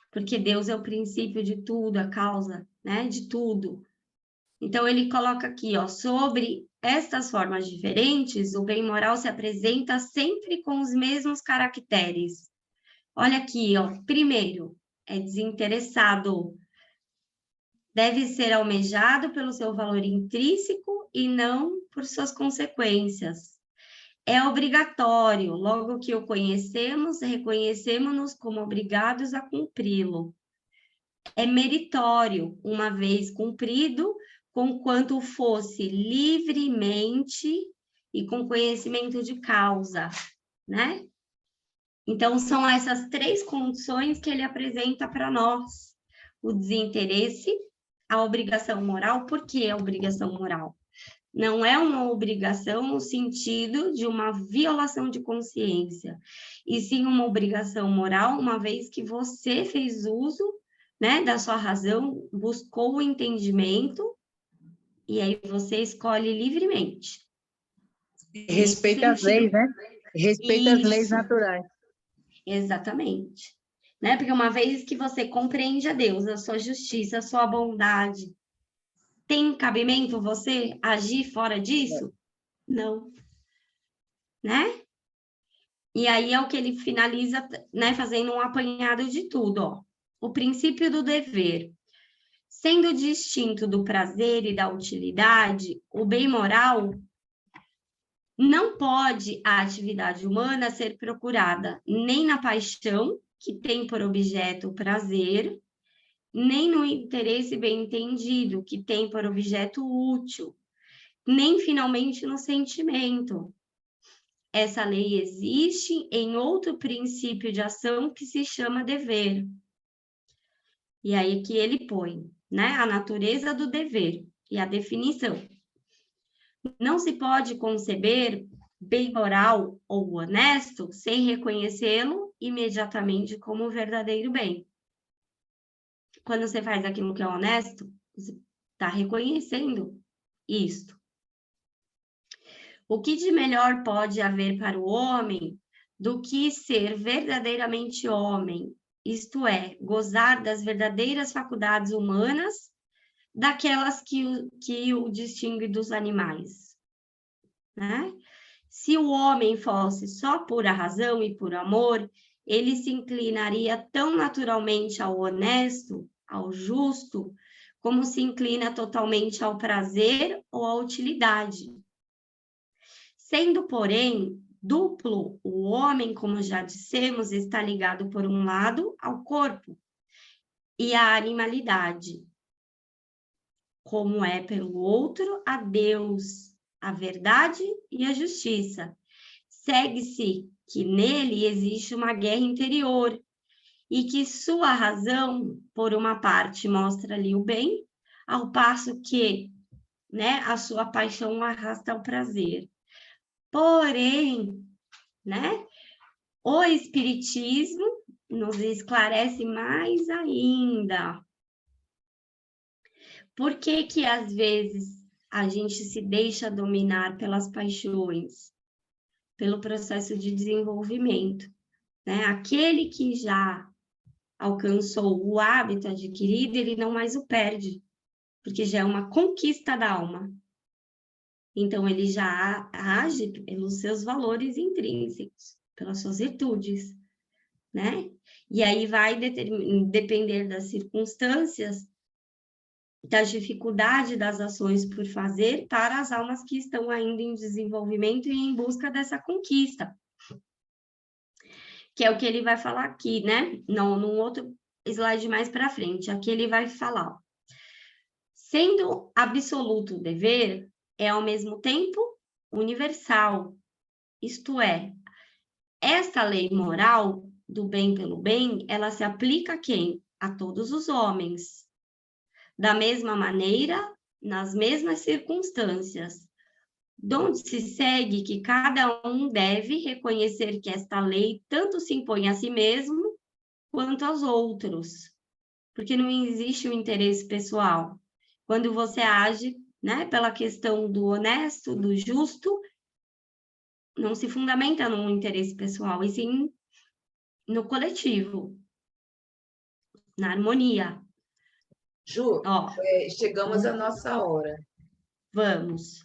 porque Deus é o princípio de tudo, a causa, né, de tudo. Então, ele coloca aqui, ó, sobre estas formas diferentes, o bem moral se apresenta sempre com os mesmos caracteres. Olha aqui, ó, primeiro, é desinteressado. Deve ser almejado pelo seu valor intrínseco e não por suas consequências. É obrigatório, logo que o conhecemos, reconhecemos-nos como obrigados a cumpri-lo. É meritório, uma vez cumprido, conquanto fosse livremente e com conhecimento de causa, né? Então, são essas três condições que ele apresenta para nós. O desinteresse, a obrigação moral. Por que a obrigação moral? Não é uma obrigação no sentido de uma violação de consciência, e sim uma obrigação moral, uma vez que você fez uso, né, da sua razão, buscou o entendimento, e aí você escolhe livremente. Respeita as leis, né? Respeita as leis Isso. naturais. Exatamente. Né? Porque uma vez que você compreende a Deus, a sua justiça, a sua bondade, tem cabimento você agir fora disso? Não. Né? E aí é o que ele finaliza, né, fazendo um apanhado de tudo, ó. O princípio do dever. Sendo distinto do prazer e da utilidade, o bem moral não pode a atividade humana ser procurada nem na paixão, que tem por objeto o prazer, nem no interesse bem entendido, que tem por objeto útil, nem finalmente no sentimento. Essa lei existe em outro princípio de ação que se chama dever. E aí que ele põe, né, a natureza do dever e a definição. Não se pode conceber bem moral ou honesto sem reconhecê-lo imediatamente como verdadeiro bem. Quando você faz aquilo que é honesto, você está reconhecendo isto. O que de melhor pode haver para o homem do que ser verdadeiramente homem, isto é, gozar das verdadeiras faculdades humanas, daquelas que o distingue dos animais, né? Se o homem fosse só pura razão e por amor, ele se inclinaria tão naturalmente ao honesto, ao justo, como se inclina totalmente ao prazer ou à utilidade. Sendo, porém, duplo, o homem, como já dissemos, está ligado, por um lado, ao corpo e à animalidade, como é, pelo outro, a Deus, a verdade e a justiça. Segue-se que nele existe uma guerra interior e que sua razão, por uma parte, mostra ali o bem, ao passo que, né, a sua paixão arrasta ao prazer. Porém, né, o Espiritismo nos esclarece mais ainda. Por que que, às vezes, a gente se deixa dominar pelas paixões? Pelo processo de desenvolvimento, né? Aquele que já alcançou o hábito adquirido, ele não mais o perde, porque já é uma conquista da alma. Então, ele já age pelos seus valores intrínsecos, pelas suas virtudes, né? E aí vai depender das circunstâncias, da dificuldade das ações por fazer para as almas que estão ainda em desenvolvimento e em busca dessa conquista. Que é o que ele vai falar aqui, né? Não, num outro slide mais para frente. Aqui ele vai falar, ó, sendo absoluto o dever, é ao mesmo tempo universal. Isto é, esta lei moral do bem pelo bem, ela se aplica a quem? A todos os homens. Da mesma maneira, nas mesmas circunstâncias, donde se segue que cada um deve reconhecer que esta lei tanto se impõe a si mesmo quanto aos outros, porque não existe o interesse pessoal. Quando você age, né, pela questão do honesto, do justo, não se fundamenta num interesse pessoal, e sim no coletivo, na harmonia. Ju, Ó, chegamos à nossa hora. vamos.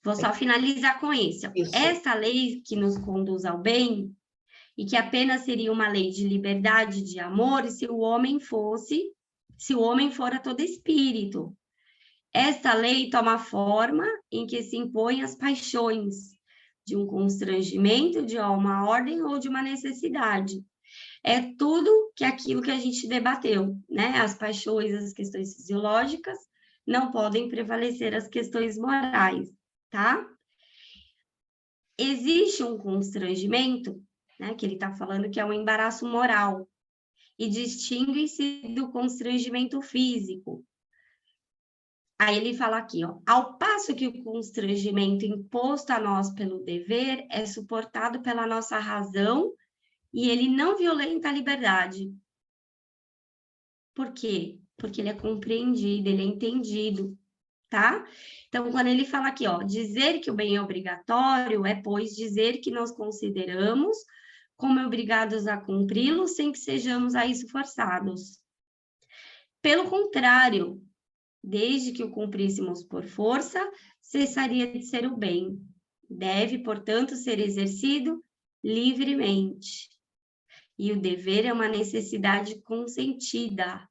Vou só finalizar com isso. Essa lei que nos conduz ao bem, e que apenas seria uma lei de liberdade, de amor, se o homem for a todo espírito. Esta lei toma forma em que se impõem as paixões, de um constrangimento, de uma ordem ou de uma necessidade. É tudo aquilo que a gente debateu, né? As paixões, as questões fisiológicas, não podem prevalecer as questões morais, tá? Existe um constrangimento, né, que ele está falando que é um embaraço moral, e distingue-se do constrangimento físico. Aí ele fala aqui, ó, ao passo que o constrangimento imposto a nós pelo dever é suportado pela nossa razão e ele não violenta a liberdade. Por quê? Porque ele é compreendido, ele é entendido, tá? Então, quando ele fala aqui, ó, dizer que o bem é obrigatório é, pois, dizer que nós consideramos como obrigados a cumpri-lo sem que sejamos a isso forçados. Pelo contrário, desde que o cumpríssemos por força, cessaria de ser o bem. Deve, portanto, ser exercido livremente. E o dever é uma necessidade consentida.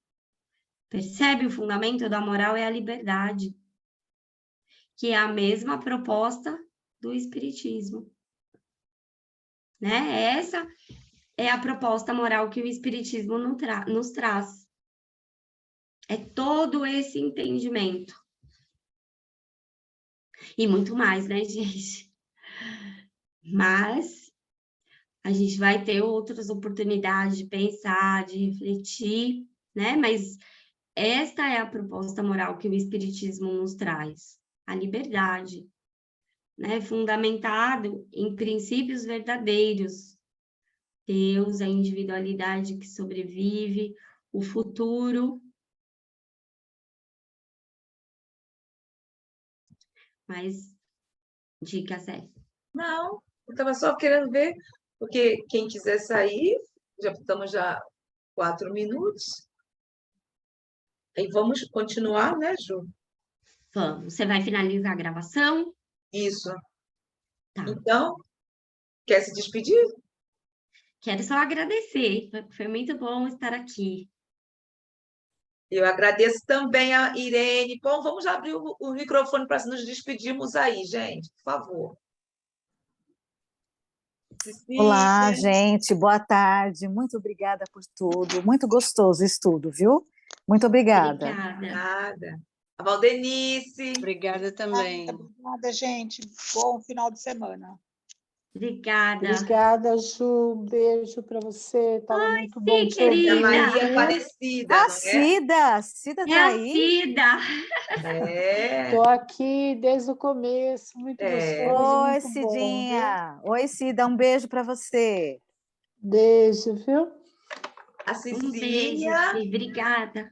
Percebe? O fundamento da moral é a liberdade, que é a mesma proposta do Espiritismo. Né? Essa é a proposta moral que o Espiritismo nos traz. É todo esse entendimento. E muito mais, né, gente? Mas a gente vai ter outras oportunidades de pensar, de refletir, né? Mas esta é a proposta moral que o Espiritismo nos traz. A liberdade. né, fundamentado em princípios verdadeiros. Deus, a individualidade que sobrevive, o futuro. Mas, dica, Zé. Não, eu estava só querendo ver, porque quem quiser sair, já estamos já 4 minutos. Aí vamos continuar, né, Ju? Vamos, você vai finalizar a gravação? Isso. Tá. Então, quer se despedir? Quero só agradecer, foi muito bom estar aqui. Eu agradeço também a Irene. Bom, vamos abrir o microfone para nos despedirmos aí, gente, por favor. Olá, Cecília. gente, boa tarde. Muito obrigada por tudo. Muito gostoso o estudo, viu? Muito obrigada. Obrigada. Nada. A Valdenice. Obrigada também. Obrigada, gente. Bom final de semana. Obrigada. Obrigada, Ju. Beijo para você. Estava muito bom te Sim, ouvir. A querida. Maria Aparecida, A não é? Cida É tá a aí? Cida. É. Estou aqui desde o começo, muito gostoso, Oi, muito bom, viu? Cidinha. Oi, Cida, um beijo para você. Beijo, viu? A Um beijo, Cecília. Ci. Obrigada.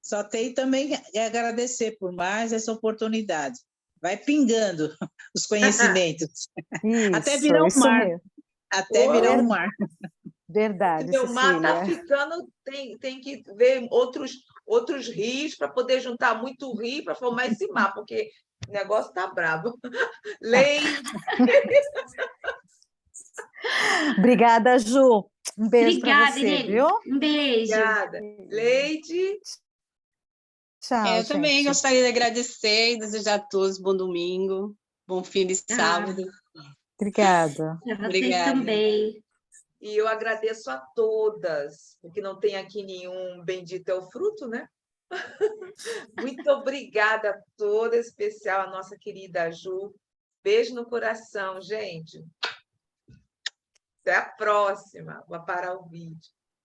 Só tenho também que agradecer por mais essa oportunidade. Vai pingando os conhecimentos. Até virar um Isso mar. mesmo. Até Ô, virar um mar. Verdade, meu mar está Cecília. ficando. Tem que ver outros rios para poder juntar muito rio para formar esse mar, porque o negócio está bravo. Leide. Obrigada, Ju. Um beijo para Obrigada, você, Irene. viu? Um beijo. Obrigada. Leide. Tchau, Eu também gente. gostaria de agradecer e desejar a todos bom domingo, bom fim de sábado. Obrigada. Para vocês Obrigada. também. E eu agradeço a todas, porque não tem aqui nenhum bendito é o fruto, né? Muito obrigada a toda, em especial a nossa querida Ju. Beijo no coração, gente. Até a próxima. Vou parar o vídeo.